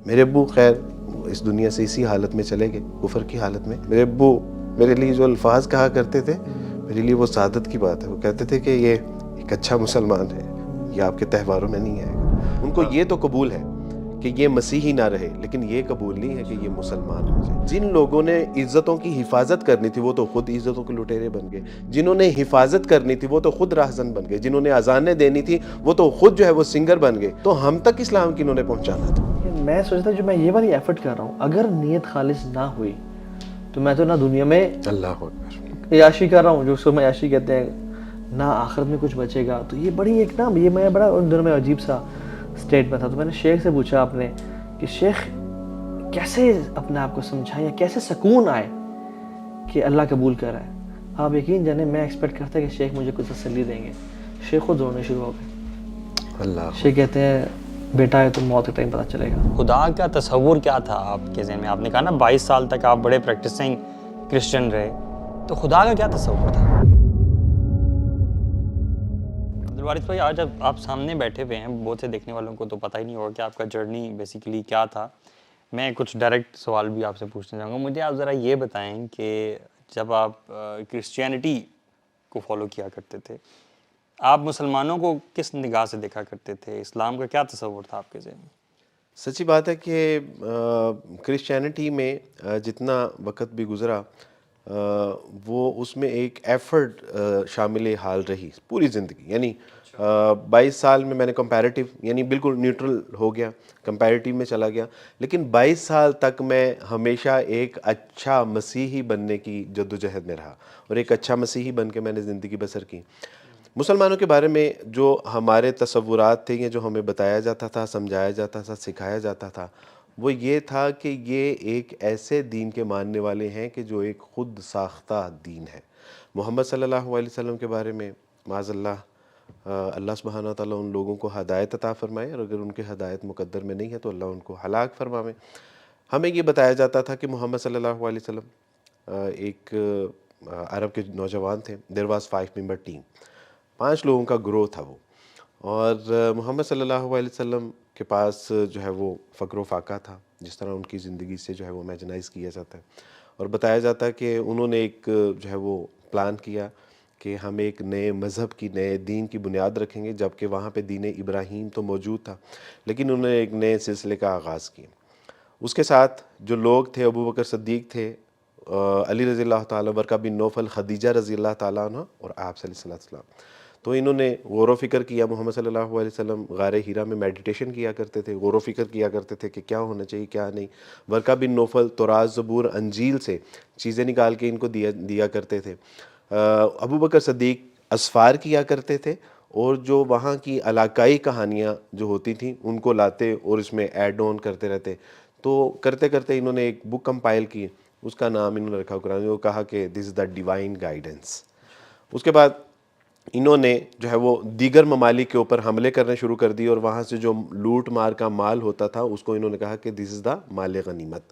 میرے ابو خیر اس دنیا سے اسی حالت میں چلے گئے، کفر کی حالت میں. میرے ابو میرے لیے جو الفاظ کہا کرتے تھے میرے لیے وہ سعادت کی بات ہے. وہ کہتے تھے کہ یہ ایک اچھا مسلمان ہے، یہ آپ کے تہواروں میں نہیں آئے گا. ان کو یہ تو قبول ہے کہ یہ مسیحی نہ رہے، لیکن یہ قبول نہیں ہے کہ یہ مسلمان ہو جائے. جن لوگوں نے عزتوں کی حفاظت کرنی تھی وہ تو خود عزتوں کے لٹیرے بن گئے، جنہوں نے حفاظت کرنی تھی وہ تو خود راہزن بن گئے، جنہوں نے اذانیں دینی تھی وہ تو خود جو ہے وہ سنگر بن گئے. تو ہم تک اسلام کنہوں نے پہنچانا تھا؟ میں سوچتا جو میں یہ والی ایفرٹ کر رہا ہوں، اگر نیت خالص نہ ہوئی تو میں تو نہ دنیا میں اللہ اکبر عیاشی کر رہا ہوں، جو اس کو میں عیاشی کہتے ہیں، نہ آخرت میں کچھ بچے گا. تو یہ بڑی ایک نا، یہ میں بڑا ان دنوں میں عجیب سا اسٹیٹ میں تھا. تو میں نے شیخ سے پوچھا آپ نے کہ شیخ کیسے اپنے آپ کو سمجھائیں یا کیسے سکون آئے کہ اللہ قبول کر رہا ہے. آپ یقین جانے میں ایکسپیکٹ کرتا کہ شیخ مجھے کچھ تسلی دیں گے. شیخ خود رونے شروع ہو گئے. اللہ شیخ کہتے ہیں بیٹا ہے تو موت کے ٹائم پتہ چلے گا. خدا کا تصور کیا تھا آپ کے ذہن میں؟ آپ نے کہا نا 22 سال تک آپ بڑے پریکٹسنگ کرسچن رہے، تو خدا کا کیا تصور تھا؟ عبدالوارث بھائی، آج آپ سامنے بیٹھے ہوئے ہیں، بہت سے دیکھنے والوں کو تو پتہ ہی نہیں ہوگا کہ آپ کا جرنی بیسیکلی کیا تھا. میں کچھ ڈائریکٹ سوال بھی آپ سے پوچھنا چاہوں گا. مجھے آپ ذرا یہ بتائیں کہ جب آپ کرسچینٹی کو فالو کیا کرتے تھے، آپ مسلمانوں کو کس نگاہ سے دیکھا کرتے تھے؟ اسلام کا کیا تصور تھا آپ کے ذہن میں؟ سچی بات ہے کہ کرسچینٹی میں جتنا وقت بھی گزرا وہ اس میں ایک ایفرٹ شامل حال رہی پوری زندگی. یعنی 22 سال میں نے کمپیریٹیو یعنی بالکل نیوٹرل ہو گیا، کمپیریٹیو میں چلا گیا، لیکن 22 سال تک میں ہمیشہ ایک اچھا مسیحی بننے کی جدوجہد میں رہا اور ایک اچھا مسیحی بن کے میں نے زندگی بسر کی. مسلمانوں کے بارے میں جو ہمارے تصورات تھے یا جو ہمیں بتایا جاتا تھا، سمجھایا جاتا تھا، سکھایا جاتا تھا، وہ یہ تھا کہ یہ ایک ایسے دین کے ماننے والے ہیں کہ جو ایک خود ساختہ دین ہے. محمد صلی اللہ علیہ وسلم کے بارے میں معاذ اللہ اللہ سبحانہ تعالیٰ ان لوگوں کو ہدایت عطا فرمائے، اور اگر ان کے ہدایت مقدر میں نہیں ہے تو اللہ ان کو ہلاک فرمائے. ہمیں یہ بتایا جاتا تھا کہ محمد صلی اللہ علیہ وسلم ایک عرب کے نوجوان تھے. دیر واز 5 ممبر ٹیم، 5 لوگوں کا گروہ تھا وہ. اور محمد صلی اللہ علیہ وسلم کے پاس جو ہے وہ فقر و فاقہ تھا، جس طرح ان کی زندگی سے جو ہے وہ امیجنائز کیا جاتا ہے. اور بتایا جاتا ہے کہ انہوں نے ایک جو ہے وہ پلان کیا کہ ہم ایک نئے مذہب کی، نئے دین کی بنیاد رکھیں گے، جبکہ وہاں پہ دین ابراہیم تو موجود تھا، لیکن انہوں نے ایک نئے سلسلے کا آغاز کیا. اس کے ساتھ جو لوگ تھے، ابو بکر صدیق تھے، علی رضی اللہ تعالیٰ، ورقہ بن نوفل، خدیجہ رضی اللہ تعالیٰ عنہ، اور آپ صلی اللہ علیہ وسلم. تو انہوں نے غور و فکر کیا. محمد صلی اللہ علیہ وسلم غار ہیرا میں میڈیٹیشن کیا کرتے تھے، غور و فکر کیا کرتے تھے کہ کیا ہونا چاہیے کیا نہیں. ورقہ بن نوفل تورات، زبور، انجیل سے چیزیں نکال کے ان کو دیا کرتے تھے. ابو بکر صدیق اسفار کیا کرتے تھے، اور جو وہاں کی علاقائی کہانیاں جو ہوتی تھیں ان کو لاتے اور اس میں ایڈ آن کرتے رہتے. تو کرتے کرتے انہوں نے ایک بک کمپائل کی، اس کا نام انہوں نے رکھا قرآن. وہ کہا کہ دس از دا ڈیوائن گائیڈنس. اس کے بعد انہوں نے جو ہے وہ دیگر ممالک کے اوپر حملے کرنے شروع کر دی، اور وہاں سے جو لوٹ مار کا مال ہوتا تھا اس کو انہوں نے کہا کہ دس از دا مال غنیمت.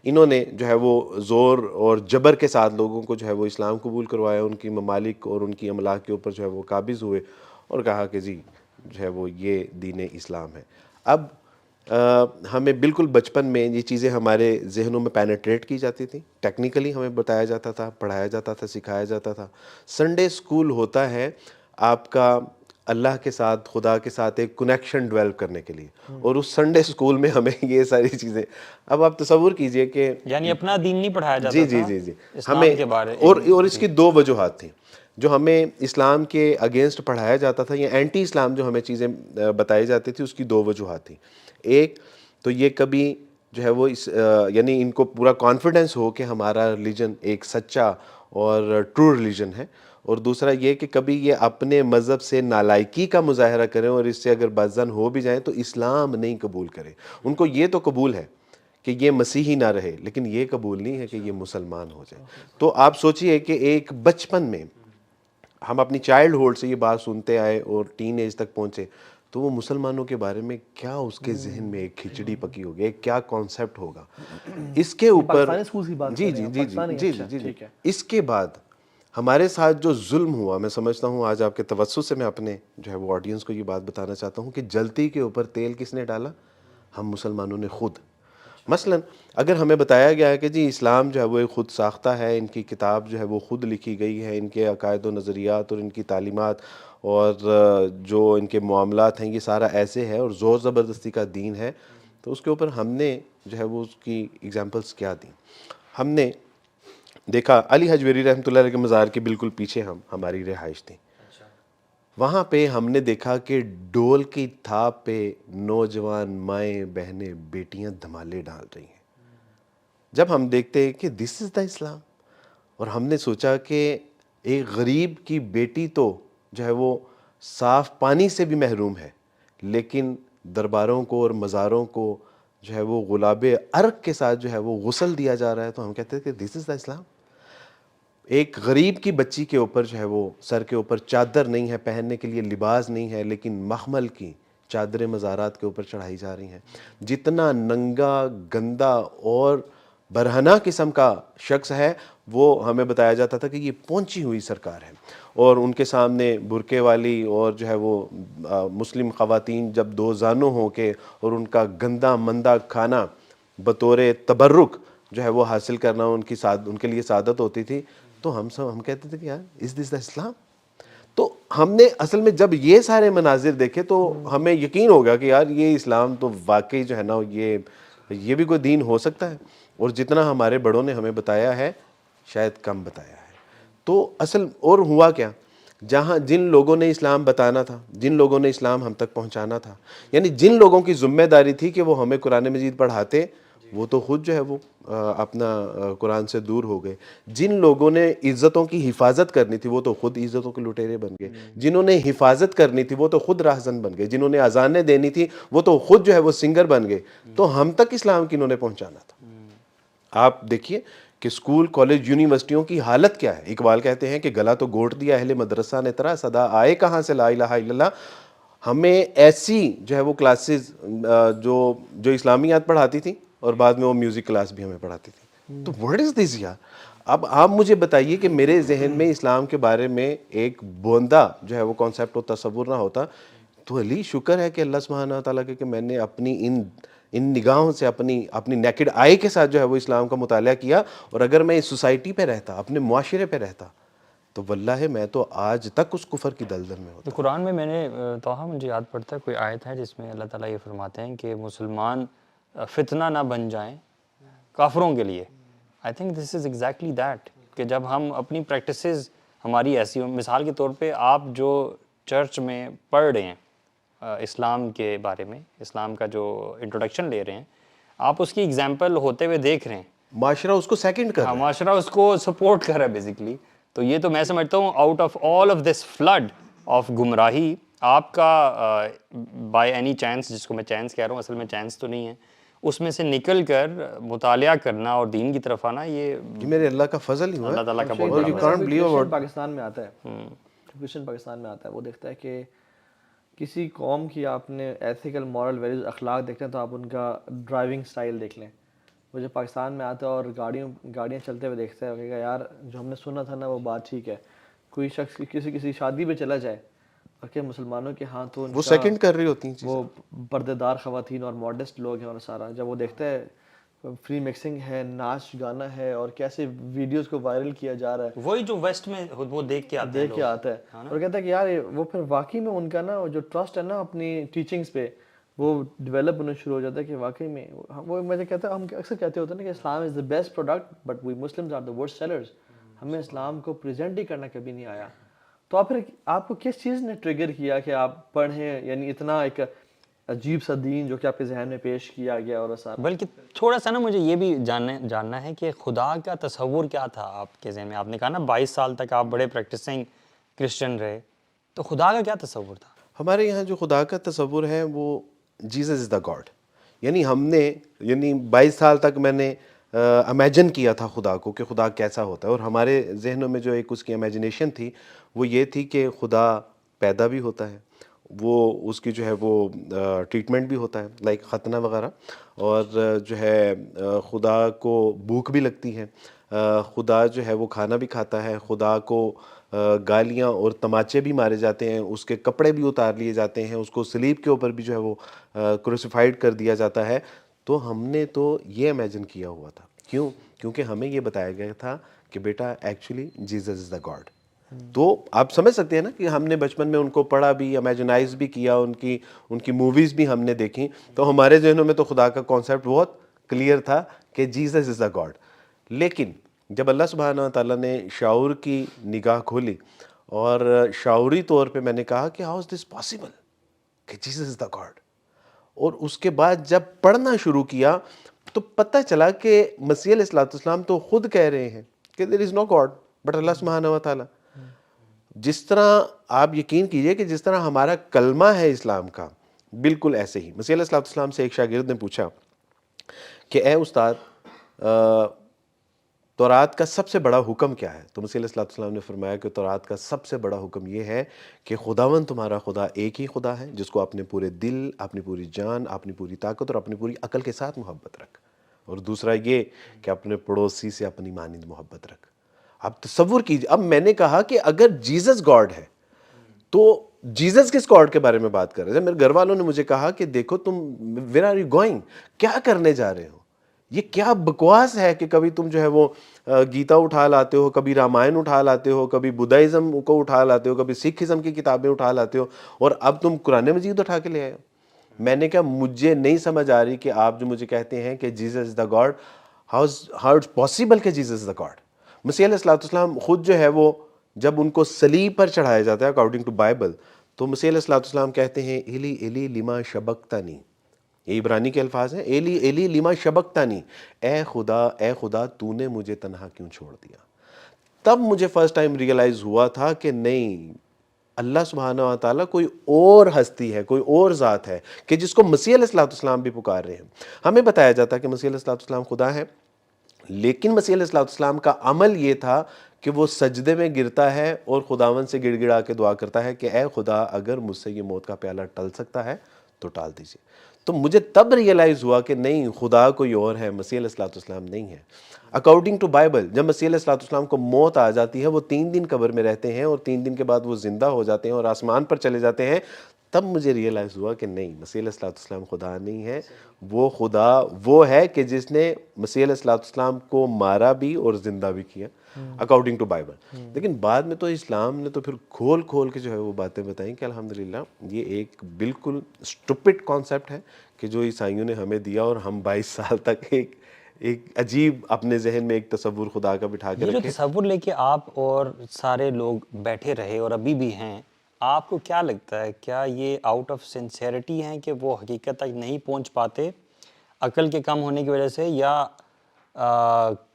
انہوں نے جو ہے وہ زور اور جبر کے ساتھ لوگوں کو جو ہے وہ اسلام قبول کروایا، ان کی ممالک اور ان کی املاک کے اوپر جو ہے وہ قابض ہوئے، اور کہا کہ جی جو ہے وہ یہ دین اسلام ہے. اب ہمیں بالکل بچپن میں یہ چیزیں ہمارے ذہنوں میں پینیٹریٹ کی جاتی تھیں، ٹیکنیکلی ہمیں بتایا جاتا تھا، پڑھایا جاتا تھا، سکھایا جاتا تھا. سنڈے اسکول ہوتا ہے آپ کا اللہ کے ساتھ، خدا کے ساتھ ایک کنیکشن ڈیولپ کرنے کے لیے، اور اس سنڈے اسکول میں ہمیں یہ ساری چیزیں، اب آپ تصور کیجئے کہ یعنی اپنا دین نہیں پڑھایا جاتا جی تھا جی جی جی اسلام ہمیں، کے بارے. اور اس کی 2 وجوہات تھیں جو ہمیں اسلام کے اگینسٹ پڑھایا جاتا تھا، یا اینٹی اسلام جو ہمیں چیزیں بتائی جاتی تھی، اس کی 2 وجوہات تھیں. ایک تو یہ کبھی جو ہے وہ یعنی ان کو پورا کانفیڈنس ہو کہ ہمارا ریلیجن ایک سچا اور ٹرو ریلیجن ہے، اور دوسرا یہ کہ کبھی یہ اپنے مذہب سے نالائکی کا مظاہرہ کریں اور اس سے اگر بدظن ہو بھی جائیں تو اسلام نہیں قبول کریں. ان کو یہ تو قبول ہے کہ یہ مسیحی نہ رہے، لیکن یہ قبول نہیں ہے کہ یہ مسلمان ہو جائے. تو آپ سوچئے کہ ایک بچپن میں ہم اپنی چائلڈ ہوڈ سے یہ بات سنتے آئے اور ٹین ایج تک پہنچے، تو وہ مسلمانوں کے بارے میں کیا اس کے ذہن میں ایک کھچڑی پکی ہوگی، ایک کیا کانسیپٹ ہوگا. اس کے اوپر پاکستانی اسکول کی بات جی کر رہے جی ہیں جی جی پاکستانی، جی اچھا جی جی ٹھیک ہے. اس کے بعد ہمارے ساتھ جو ظلم ہوا، میں سمجھتا ہوں آج آپ کے توسط سے میں اپنے جو ہے وہ آڈینس کو یہ بات بتانا چاہتا ہوں کہ جلتی کے اوپر تیل کس نے ڈالا؟ ہم مسلمانوں نے خود. مثلاً اگر ہمیں بتایا گیا ہے کہ جی اسلام جو ہے وہ ایک خود ساختہ ہے، ان کی کتاب جو ہے وہ خود لکھی گئی ہے، ان کے عقائد و نظریات اور ان کی تعلیمات اور جو ان کے معاملات ہیں یہ سارا ایسے ہے اور زور زبردستی کا دین ہے، تو اس کے اوپر ہم نے جو ہے وہ اس کی ایگزامپلس کیا دیں؟ ہم نے دیکھا علی حجویری رحمۃ اللہ علیہ کے مزار کے بالکل پیچھے ہماری رہائش تھی، وہاں پہ ہم نے دیکھا کہ ڈول کی تھاپ پہ نوجوان مائیں بہنیں بیٹیاں دھمالے ڈال رہی ہیں. جب ہم دیکھتے ہیں کہ دس از دا اسلام، اور ہم نے سوچا کہ ایک غریب کی بیٹی تو جو ہے وہ صاف پانی سے بھی محروم ہے، لیکن درباروں کو اور مزاروں کو جو ہے وہ گلاب عرق کے ساتھ جو ہے وہ غسل دیا جا رہا ہے، تو ہم کہتے ہیں کہ دس از دا اسلام. ایک غریب کی بچی کے اوپر جو ہے وہ سر کے اوپر چادر نہیں ہے، پہننے کے لیے لباس نہیں ہے، لیکن مخمل کی چادریں مزارات کے اوپر چڑھائی جا رہی ہیں. جتنا ننگا گندا اور برہنہ قسم کا شخص ہے وہ ہمیں بتایا جاتا تھا کہ یہ پہنچی ہوئی سرکار ہے، اور ان کے سامنے برقعے والی اور جو ہے وہ مسلم خواتین جب دو زانوں ہو کے اور ان کا گندا مندہ کھانا بطور تبرک جو ہے وہ حاصل کرنا ان کے لیے سعادت ہوتی تھی، تو ہم کہتے تھے کہ یار از دس دا اسلام؟ تو ہم نے اصل میں جب یہ سارے مناظر دیکھے تو ہمیں یقین ہو گیا کہ یار یہ اسلام تو واقعی جو ہے نا یہ بھی کوئی دین ہو سکتا ہے، اور جتنا ہمارے بڑوں نے ہمیں بتایا ہے شاید کم بتایا ہے. تو اصل اور ہوا کیا، جن لوگوں نے اسلام بتانا تھا، جن لوگوں نے اسلام ہم تک پہنچانا تھا، یعنی جن لوگوں کی ذمہ داری تھی کہ وہ ہمیں قرآن مجید پڑھاتے، وہ تو خود جو ہے وہ اپنا قرآن سے دور ہو گئے. جن لوگوں نے عزتوں کی حفاظت کرنی تھی وہ تو خود عزتوں کے لٹیرے بن گئے. جنہوں نے حفاظت کرنی تھی وہ تو خود راہزن بن گئے. جنہوں نے اذانیں دینی تھی وہ تو خود جو ہے وہ سنگر بن گئے. تو ہم تک اسلام کنہوں نے پہنچانا تھا؟ آپ دیکھیے کہ اسکول کالج یونیورسٹیوں کی حالت کیا ہے. اقبال کہتے ہیں کہ گلا تو گھونٹ دیا اہل مدرسہ نے ترا، صدا آئے کہاں سے لا الہ الا اللہ. ہمیں ایسی جو ہے وہ کلاسز جو اسلامیات پڑھاتی تھی اور بعد میں وہ میوزک کلاس بھی ہمیں پڑھاتی تھی. تو what is this یار؟ اب آپ مجھے بتائیے کہ میرے ذہن میں اسلام کے بارے میں ایک بوندا جو ہے وہ کانسیپٹ و تصور نہ ہوتا تو علی شکر ہے کہ اللہ سبحانہ تعالیٰ کہ میں نے اپنی ان نگاہوں سے اپنی نیکڈ آئی کے ساتھ جو ہے وہ اسلام کا مطالعہ کیا. اور اگر میں اس سوسائٹی پہ رہتا، اپنے معاشرے پہ رہتا، تو واللہ میں تو آج تک اس کفر کی دلدل میں ہوتا. تو قرآن میں نے توہا مجھے یاد پڑتا ہے کوئی آیت ہے جس میں اللہ تعالیٰ یہ فرماتے ہیں کہ مسلمان فتنہ نہ بن جائیں کافروں کے لیے. I think this is exactly that, کہ جب ہم اپنی پریکٹسز ہماری ایسی ہوں، مثال کے طور پہ آپ جو چرچ میں پڑھ رہے ہیں اسلام کے بارے میں، اسلام کا جو انٹروڈکشن لے رہے ہیں، آپ اس کی ایگزامپل ہوتے ہوئے دیکھ رہے ہیں، معاشرہ اس کو سیکنڈ کر رہا ہے. معاشرہ اس کو سپورٹ کر رہا ہے بیسیکلی. تو یہ تو میں سمجھتا ہوں out of all of this flood of گمراہی، آپ کا بائی اینی چانس، جس کو میں چانس کہہ رہا ہوں، اصل میں چانس تو نہیں ہے، اس میں سے نکل کر مطالعہ کرنا اور دین کی طرف آنا، یہ میرے اللہ کا فضل ہی ہوا. اللہ تعالیٰ کا بہت اور بڑا you can't believe about Pakistan میں آتا ہے، کرسچن پاکستان میں آتا ہے، وہ دیکھتا ہے کہ کسی قوم کی آپ نے ایتھیکل مورل ویلیوز اخلاق دیکھتے ہیں تو آپ ان کا ڈرائیونگ سٹائل دیکھ لیں. وہ جب پاکستان میں آتا ہے اور گاڑیاں چلتے ہوئے دیکھتا ہے، وہ کہے گا یار جو ہم نے سنا تھا نا وہ بات ٹھیک ہے. کوئی شخص کسی شادی پہ چلا جائے اور کہ مسلمانوں کے ہاں تو وہ سیکنڈ کر رہی ہوتی ہیں، وہ پردے دار خواتین اور ماڈسٹ لوگ ہیں، اور سارا جب وہ دیکھتا ہے فری مکسنگ ہے، ناچ گانا ہے، اور کیسے ویڈیوز کو وائرل کیا جا رہا ہے، وہی جو ویسٹ میں وہ دیکھ کے آتا ہے اور کہتا ہے کہ یار وہ پھر واقعی میں ان کا نا جو ٹرسٹ ہے نا اپنی ٹیچنگز پہ وہ ڈیولپ ہونا شروع ہو جاتا ہے کہ واقعی میں وہ مجھے کہتا ہے، ہم اکثر کہتے ہوتے ہیں نا کہ Islam is the best product but we Muslims are the worst sellers. ہمیں اسلام کو پریزنٹ ہی کرنا کبھی نہیں آیا. تو آپ کو کس چیز نے ٹریگر کیا کہ آپ پڑھیں، یعنی اتنا ایک عجیب سا دین جو کہ آپ کے ذہن میں پیش کیا گیا اور سارا؟ بلکہ تھوڑا سا نا مجھے یہ بھی جاننا ہے کہ خدا کا تصور کیا تھا آپ کے ذہن میں. آپ نے کہا نا 22 سال تک آپ بڑے پریکٹسنگ کرسچن رہے، تو خدا کا کیا تصور تھا؟ ہمارے یہاں جو خدا کا تصور ہے وہ جیزس از دا گاڈ. یعنی 22 سال تک میں نے امیجن کیا تھا خدا کو کہ خدا کیسا ہوتا ہے، اور ہمارے ذہنوں میں جو ایک اس کی امیجنیشن تھی وہ یہ تھی کہ خدا پیدا بھی ہوتا ہے، وہ اس کی جو ہے وہ ٹریٹمنٹ بھی ہوتا ہے لائک ختنہ وغیرہ، اور جو ہے خدا کو بھوک بھی لگتی ہے، خدا جو ہے وہ کھانا بھی کھاتا ہے، خدا کو گالیاں اور تماچے بھی مارے جاتے ہیں، اس کے کپڑے بھی اتار لیے جاتے ہیں، اس کو صلیب کے اوپر بھی جو ہے وہ کروسیفائڈ کر دیا جاتا ہے. تو ہم نے تو یہ امیجن کیا ہوا تھا. کیوں؟ کیونکہ ہمیں یہ بتایا گیا تھا کہ بیٹا actually Jesus is the God. تو آپ سمجھ سکتے ہیں نا کہ ہم نے بچپن میں ان کو پڑھا بھی, امیجنائز بھی کیا, ان کی موویز بھی ہم نے دیکھی, تو ہمارے ذہنوں میں تو خدا کا کانسیپٹ بہت کلیئر تھا کہ جیزس از دا گاڈ. لیکن جب اللہ سبحانہ و تعالیٰ نے شعور کی نگاہ کھولی اور شعوری طور پہ میں نے کہا کہ ہاؤ از دس پاسبل کہ جیزس از دا گاڈ, اور اس کے بعد جب پڑھنا شروع کیا تو پتہ چلا کہ مسیح علیہ الصلوۃ والسلام تو خود کہہ رہے ہیں کہ دیر از نو گاڈ بٹ اللہ سبحانہ و تعالیٰ. جس طرح آپ یقین کیجئے کہ جس طرح ہمارا کلمہ ہے اسلام کا, بالکل ایسے ہی مسیح علیہ الصلوۃ والسلام سے ایک شاگرد نے پوچھا کہ اے استاد تورات کا سب سے بڑا حکم کیا ہے؟ تو مسیح علیہ الصلوۃ والسلام نے فرمایا کہ تورات کا سب سے بڑا حکم یہ ہے کہ خداوند تمہارا خدا ایک ہی خدا ہے جس کو اپنے پورے دل, اپنی پوری جان, اپنی پوری طاقت اور اپنی پوری عقل کے ساتھ محبت رکھ, اور دوسرا یہ کہ اپنے پڑوسی سے اپنی مانند محبت رکھ. اب تصور کیجیے, اب میں نے کہا کہ اگر جیزس گاڈ ہے تو جیزس کس گاڈ کے بارے میں بات کر رہے ہیں؟ میرے گھر والوں نے مجھے کہا کہ دیکھو تم ویئر آر یو گوئنگ, کیا کرنے جا رہے ہو, یہ کیا بکواس ہے کہ کبھی تم جو ہے وہ گیتا اٹھا لاتے ہو, کبھی رامائن اٹھا لاتے ہو, کبھی بدھائزم کو اٹھا لاتے ہو, کبھی سکھ ازم کی کتابیں اٹھا لاتے ہو, اور اب تم قرآن مجید اٹھا کے لے آئے ہو. میں نے کہا مجھے نہیں سمجھ آ رہی کہ آپ جو مجھے کہتے ہیں کہ Jesus is the God, how it's possible کہ جیزس از دا گاڈ. مسیح علیہ الصلوۃ والسلام خود جو ہے وہ جب ان کو صلیب پر چڑھایا جاتا ہے اکارڈنگ ٹو بائبل, تو مسیح علیہ الصلوۃ والسلام کہتے ہیں ایلی ایلی لما شبقتنی, یہ عبرانی کے الفاظ ہیں, ایلی ایلی لما شبقتنی, اے خدا تو نے مجھے تنہا کیوں چھوڑ دیا. تب مجھے فرسٹ ٹائم ریئلائز ہوا تھا کہ نہیں, اللہ سبحانہ و تعالیٰ کوئی اور ہستی ہے, کوئی اور ذات ہے کہ جس کو مسیح علیہ الصلوۃ والسلام بھی پکار رہے ہیں. ہمیں بتایا جاتا ہے کہ مسیح علیہ الصلوۃ والسلام خدا ہے, لیکن مسیح علیہ الصلوۃ والسلام کا عمل یہ تھا کہ وہ سجدے میں گرتا ہے اور خداوند سے گڑ گڑا کے دعا کرتا ہے کہ اے خدا اگر مجھ سے یہ موت کا پیالہ ٹل سکتا ہے تو ٹال دیجیے. تو مجھے تب ریئلائز ہوا کہ نہیں, خدا کوئی اور ہے, مسیح علیہ الصلوۃ والسلام نہیں ہے. اکارڈنگ ٹو بائبل جب مسیح علیہ الصلوۃ والسلام کو موت آ جاتی ہے, وہ 3 دن قبر میں رہتے ہیں اور 3 دن کے بعد وہ زندہ ہو جاتے ہیں اور آسمان پر چلے جاتے ہیں. تب مجھے ریئلائز ہوا کہ نہیں, مسیح علیہ الصلوۃ والسلام خدا نہیں ہے, وہ خدا وہ ہے کہ جس نے مسیح علیہ الصلوۃ والسلام کو مارا بھی اور زندہ بھی کیا اکارڈنگ ٹو بائبل. لیکن بعد میں تو اسلام نے تو پھر کھول کھول کے جو ہے وہ باتیں بتائیں کہ الحمدللہ یہ ایک بالکل اسٹوپڈ کانسیپٹ ہے کہ جو عیسائیوں نے ہمیں دیا, اور ہم 22 سال تک ایک عجیب اپنے ذہن میں ایک تصور خدا کا بٹھا کے یہ جو رکھے. تصور لے کے آپ اور سارے لوگ بیٹھے رہے اور ابھی بھی ہیں, آپ کو کیا لگتا ہے, کیا یہ آؤٹ آف سنسیئرٹی ہیں کہ وہ حقیقت تک نہیں پہنچ پاتے عقل کے کم ہونے کی وجہ سے, یا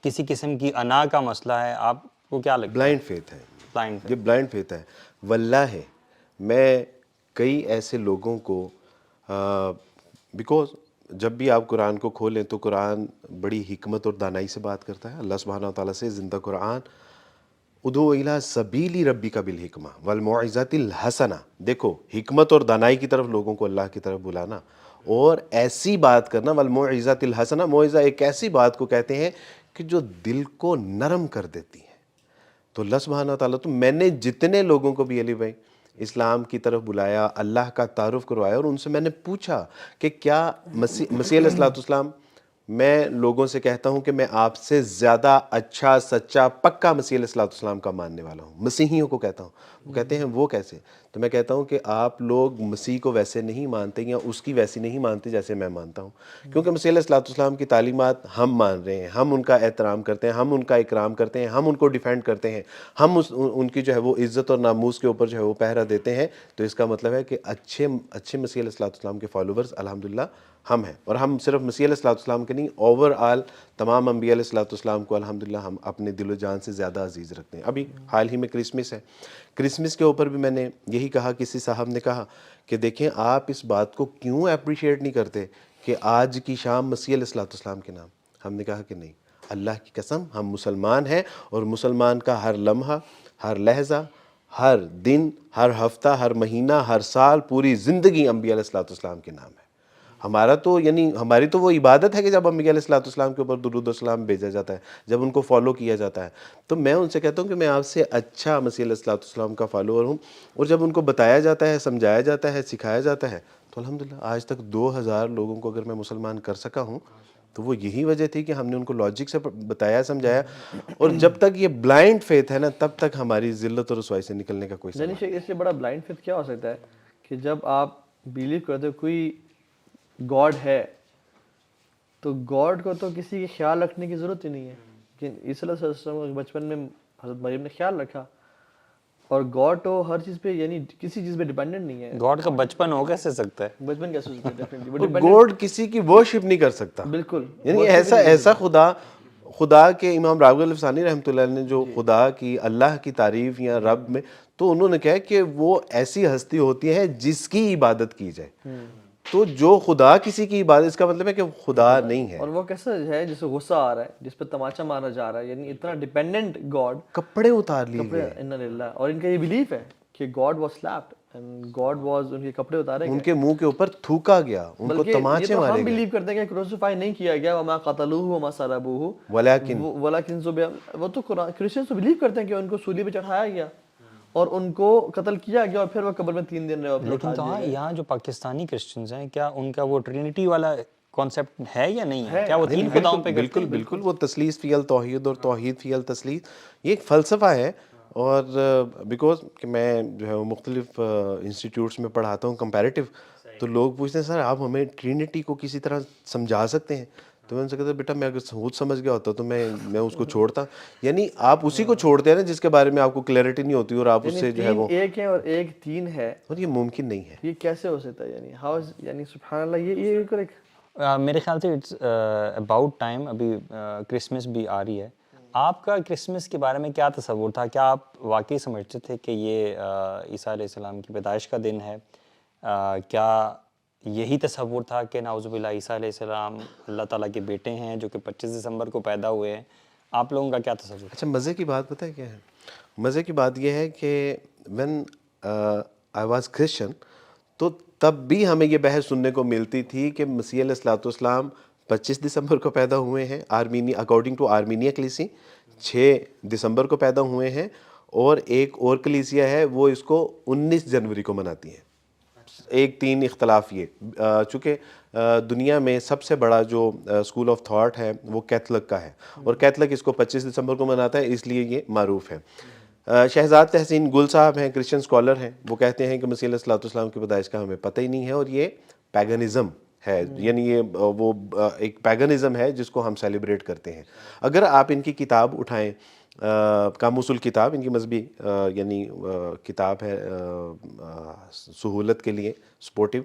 کسی قسم کی انا کا مسئلہ ہے؟ آپ کو کیا لگتا ہے؟ بلائنڈ فیتھ ہے, بلائنڈ یہ بلائنڈ فیتھ ہے. واللہ میں کئی ایسے لوگوں کو بیکوز جب بھی آپ قرآن کو کھولیں تو قرآن بڑی حکمت اور دانائی سے بات کرتا ہے. اللہ سبحانہ و تعالیٰ سے زندہ قرآن, ادعو الی سبیل ربک بالحکمہ والموعظۃ الحسنہ. دیکھو, حکمت اور دانائی کی طرف لوگوں کو اللہ کی طرف بلانا اور ایسی بات کرنا. والموعظۃ الحسنہ, موعظہ ایک ایسی بات کو کہتے ہیں کہ جو دل کو نرم کر دیتی ہے. تو اللہ سبحانہ و تعالیٰ, تو میں نے جتنے لوگوں کو بھی علی بھائی اسلام کی طرف بلایا, اللہ کا تعارف کروایا, اور ان سے میں نے پوچھا کہ کیا مسیح علیہ الصلوۃ والسلام, میں لوگوں سے کہتا ہوں کہ میں آپ سے زیادہ اچھا سچا پکا مسیح علیہ الصلوۃ والسلام کا ماننے والا ہوں. مسیحیوں کو کہتا ہوں. وہ کہتے ہیں وہ کیسے؟ تو میں کہتا ہوں کہ آپ لوگ مسیح کو ویسے نہیں مانتے یا اس کی ویسی نہیں مانتے جیسے میں مانتا ہوں, کیونکہ مسیح علیہ الصلوۃ والسلام کی تعلیمات ہم مان رہے ہیں, ہم ان کا احترام کرتے ہیں, ہم ان کا اکرام کرتے ہیں, ہم ان کو ڈیفینڈ کرتے ہیں, ہم ان کی جو ہے وہ عزت اور ناموس کے اوپر جو ہے وہ پہرا دیتے ہیں. تو اس کا مطلب ہے کہ اچھے مسیح علیہ الصلوۃ والسلام کے فالوورز الحمدللہ ہم ہیں. اور ہم صرف مسیح علیہ الصلوۃ والسلام کے نہیں, اوور آل تمام انبیاء علیہ الصلوۃ والسلام کو الحمدللہ ہم اپنے دل و جان سے زیادہ عزیز رکھتے ہیں. ابھی حال ہی میں کرسمس ہے, کرسمس کے اوپر بھی میں نے یہی کہا, کسی صاحب نے کہا کہ دیکھیں آپ اس بات کو کیوں اپریشیٹ نہیں کرتے کہ آج کی شام مسیح علیہ الصلوۃ والسلام کے نام. ہم نے کہا کہ نہیں, اللہ کی قسم ہم مسلمان ہیں, اور مسلمان کا ہر لمحہ, ہر لحظہ, ہر دن, ہر ہفتہ, ہر مہینہ, ہر سال, پوری زندگی انبیاء علیہ الصلوۃ والسلام کے نام ہے. ہمارا تو یعنی ہماری تو وہ عبادت ہے کہ جب انبیاء علیہ السلام کے اوپر درود و سلام بھیجا جاتا ہے، جب ان کو فالو کیا جاتا ہے. تو میں ان سے کہتا ہوں کہ میں آپ سے اچھا مسیح علیہ السلام کا فالوور ہوں، اور جب ان کو بتایا جاتا ہے، سمجھایا جاتا ہے، سکھایا جاتا ہے، تو الحمدللہ آج تک 2000 لوگوں کو اگر میں مسلمان کر سکا ہوں تو وہ یہی وجہ تھی کہ ہم نے ان کو لاجک سے بتایا، سمجھایا. اور جب تک یہ بلائنڈ فیتھ ہے نا، تب تک ہماری ذلت اور رسوائی سے نکلنے کا کوئی یعنی سوال شیخ اس سے بڑا بلائنڈ فیتھ کیا ہو سکتا ہے کہ جب آپ بیلیو کرتے ہو کوئی گاڈ ہے تو گاڈ کو تو کسی کے خیال رکھنے کی ضرورت ہی نہیں ہے. لیکن عیسی علیہ السلام بچپن میں حضرت مریم نے خیال رکھا، اور گاڈ تو ہر چیز پہ یعنی کسی چیز پہ ڈیپینڈنٹ نہیں ہے. گاڈ کا بچپن ہو کیسے سکتا ہے؟ بچپن کیسے ہو سکتا ہے؟ ڈیفینیٹلی وہ اور ڈیپینڈنٹ. گوڈ کسی کی ورشپ نہیں کر سکتا. بالکل یعنی ایسا خدا کے امام راغب الفسانی رحمۃ اللہ علیہ نے جو خدا کی، اللہ کی تعریف یا رب میں، تو انہوں نے کہا کہ وہ ایسی ہستی ہوتی ہے جس کی عبادت کی جائے. تو جو خدا کسی کی عبادت، اس کا مطلب ہے کہ خدا نہیں ہے. اور وہ کیسا ہے جسے غصہ آ رہا ہے، جس پہ تماچا مارا جا رہا ہے، یعنی اتنا ڈیپینڈنٹ گاڈ. کپڑے اتار لیے گئے. انا للہ. اور ان کا یہ بلیف ہے کہ God was slapped and God was, ان کے کپڑے اتارے ان گئے، کے منہ کے اوپر تھوکا گیا، ان کو بلکہ یہ تماچے تو مارے ہم گئے. بلیو کرتے ہیں کہ کروسیفائی نہیں کیا گیا، وما قتلوہ وما صلبوہ ولیکن ولکن ذبح. وہ تو کرسچنز تو بلیو کرتے ہیں کہ ان کو سولی پہ چڑھایا گیا اور ان کو قتل کیا گیا، اور پھر وہ قبر میں 3 دن رہے. لیکن تو یہاں جو پاکستانی کرسچنز ہیں، کیا ان کا وہ ٹرینٹی والا کانسیپٹ ہے یا نہیں ہے؟ کیا وہ 3 خداؤں پہ کرتے ہیں؟ بالکل وہ تثلیث فی التوحید اور توحید فی التثلیث، یہ ایک فلسفہ ہے. اور بیکاز کہ میں جو ہے وہ مختلف انسٹیٹیوٹس میں پڑھاتا ہوں کمپیریٹیو، تو لوگ پوچھتے ہیں سر آپ ہمیں ٹرینٹی کو کسی طرح سمجھا سکتے ہیں؟ تو میں ان سے کہتا بیٹا میں اگر خود سمجھ گیا ہوتا تو میں اس کو چھوڑتا. یعنی آپ اسی کو چھوڑتے ہیں نا جس کے بارے میں آپ کو کلیئرٹی نہیں ہوتی، اور آپ اس سے جو ہے وہ، ایک ہے اور ایک 3 ہے، اور یہ ممکن نہیں ہے. یہ کیسے ہو سکتا ہے؟ یعنی ہاؤ، یعنی سبحان اللہ. یہ ایک میرے خیال سے اٹس اباؤٹ ٹائم، ابھی کرسمس بھی آ رہی ہے. آپ کا کرسمس کے بارے میں کیا تصور تھا؟ کیا آپ واقعی سمجھتے تھے کہ یہ عیسیٰ علیہ السلام کی پیدائش کا دن ہے؟ کیا یہی تصور تھا کہ نعوذ باللہ عیسیٰ علیہ السلام اللہ تعالیٰ کے بیٹے ہیں جو کہ 25 دسمبر کو پیدا ہوئے ہیں؟ آپ لوگوں کا کیا تصور تھا؟ اچھا، مزے کی بات پتہ ہے کیا ہے؟ مزے کی بات یہ ہے کہ وین آئی واز کرسچن، تو تب بھی ہمیں یہ بحث سننے کو ملتی تھی کہ مسیح علیہ السلام 25 دسمبر کو پیدا ہوئے ہیں، اکارڈنگ ٹو آرمینیا کلیسی 6 دسمبر کو پیدا ہوئے ہیں، اور ایک اور کلیسیا ہے وہ اس کو 19 جنوری کو مناتی ہے. 3 اختلاف یہ، چونکہ دنیا میں سب سے بڑا جو اسکول آف تھاٹ ہے وہ کیتھولک کا ہے، اور کیتھولک اس کو 25 دسمبر کو مناتا ہے، اس لیے یہ معروف ہے. شہزاد تحسین گل صاحب ہیں، کرسچن اسکالر ہیں، وہ کہتے ہیں کہ مسیح علیہ السلام کی پیدائش کا ہمیں پتہ ہی نہیں ہے، اور یہ پیگنزم ہے. یعنی یہ وہ ایک پیگنزم ہے جس کو ہم سیلیبریٹ کرتے ہیں. اگر آپ ان کی کتاب اٹھائیں، قاموس الکتاب، ان کی مذہبی یعنی کتاب ہے سہولت کے لیے، سپورٹیو،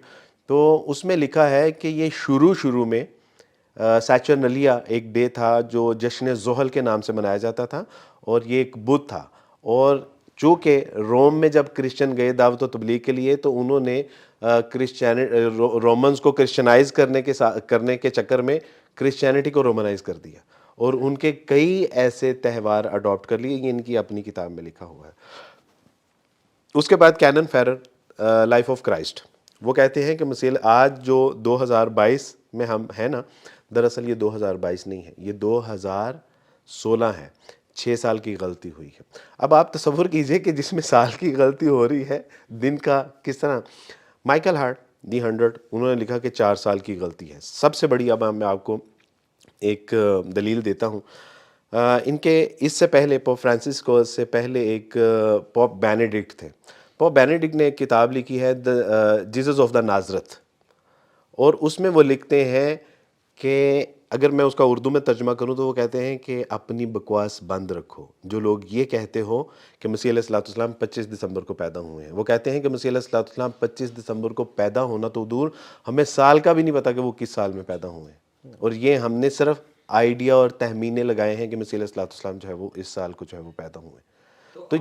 تو اس میں لکھا ہے کہ یہ شروع میں سیچرنلیا ایک ڈے تھا جو جشن زحل کے نام سے منایا جاتا تھا، اور یہ ایک بدھ تھا. اور چونکہ روم میں جب کرسچن گئے دعوت و تبلیغ کے لیے، تو انہوں نے رومنز کو کرسچنائز کرنے کے چکر میں کرسچینٹی کو رومنائز کر دیا، اور ان کے کئی ایسے تہوار اڈاپٹ کر لیے. یہ ان کی اپنی کتاب میں لکھا ہوا ہے. اس کے بعد کینن فیرر لائف آف کرائسٹ، وہ کہتے ہیں کہ مسیح آج جو 2022 میں ہم ہیں نا، دراصل یہ 2022 نہیں ہے، یہ 2016 ہے. 6 سال کی غلطی ہوئی ہے. اب آپ تصور کیجئے کہ جس میں سال کی غلطی ہو رہی ہے، دن کا کس طرح. مائیکل ہارٹ دی 100، انہوں نے لکھا کہ 4 سال کی غلطی ہے. سب سے بڑی، اب میں آپ کو ایک دلیل دیتا ہوں. ان کے اس سے پہلے پوپ فرانسسکو سے پہلے ایک پوپ بینیڈکٹ تھے. پوپ بینیڈکٹ نے ایک کتاب لکھی ہے جیزس آف دا نازرت، اور اس میں وہ لکھتے ہیں کہ اگر میں اس کا اردو میں ترجمہ کروں تو وہ کہتے ہیں کہ اپنی بکواس بند رکھو. جو لوگ یہ کہتے ہو کہ مسیح علیہ السلام 25 دسمبر کو پیدا ہوئے ہیں، وہ کہتے ہیں کہ مسیح علیہ السلام 25 دسمبر کو پیدا ہونا تو دور، ہمیں سال کا بھی نہیں پتا کہ وہ کس سال میں پیدا ہوئے ہیں، اور یہ ہم نے صرف آئیڈیا اور تخمینے لگائے ہیں کہ مسیح علیہ السلام جو ہے وہ اس سال کو جو ہے وہ پیدا ہوئے. تو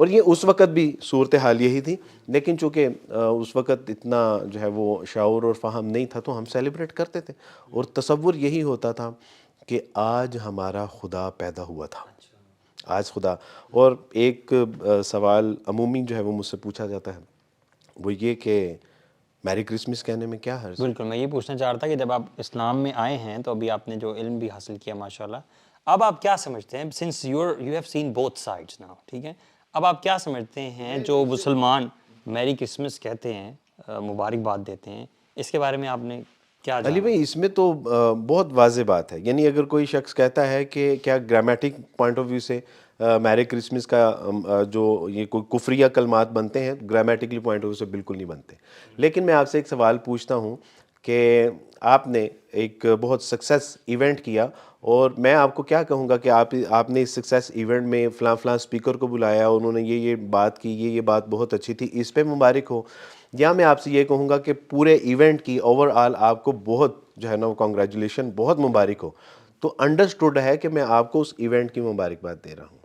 یہ اس وقت بھی صورتحال یہی تھی، لیکن چونکہ اس وقت اتنا جو ہے وہ شعور اور فہم نہیں تھا تو ہم سیلیبریٹ کرتے تھے، اور تصور یہی ہوتا تھا کہ آج ہمارا خدا پیدا ہوا تھا، آج خدا. اور ایک سوال عمومی جو ہے وہ مجھ سے پوچھا جاتا ہے، وہ یہ کہ میری کرسمس کہنے میں کیا حرج؟ بالکل میں یہ پوچھنا چاہ رہا تھا کہ جب آپ اسلام میں آئے ہیں تو ابھی آپ نے جو علم بھی حاصل کیا ماشاءاللہ، اب آپ کیا سمجھتے ہیں since you have seen both sides now, ٹھیک ہے، اب آپ کیا سمجھتے ہیں جو مسلمان میری کرسمس کہتے ہیں، مبارکباد دیتے ہیں، اس کے بارے میں آپ نے کیا علی جانا؟ بھائی اس میں تو بہت واضح بات ہے، یعنی اگر کوئی شخص کہتا ہے کہ کیا گرامیٹک پوائنٹ آف ویو سے میری کرسمس کا جو یہ کوئی کفریہ کلمات بنتے ہیں، گرامیٹکلی پوائنٹ آف ویو سے بالکل نہیں بنتے. لیکن میں آپ سے ایک سوال پوچھتا ہوں کہ آپ نے ایک بہت سکسیس ایونٹ کیا، اور میں آپ کو کیا کہوں گا کہ آپ نے اس سکسیس ایونٹ میں فلاں فلاں اسپیکر کو بلایا، انہوں نے یہ بات کی، یہ بات بہت اچھی تھی، اس پہ مبارک ہو. یا میں آپ سے یہ کہوں گا کہ پورے ایونٹ کی اوور آل آپ کو بہت جو ہے نا وہ کانگریچولیشن، بہت مبارک ہو. تو انڈرسٹوڈ ہے کہ میں آپ کو اس ایونٹ کی مبارکباد دے رہا ہوں.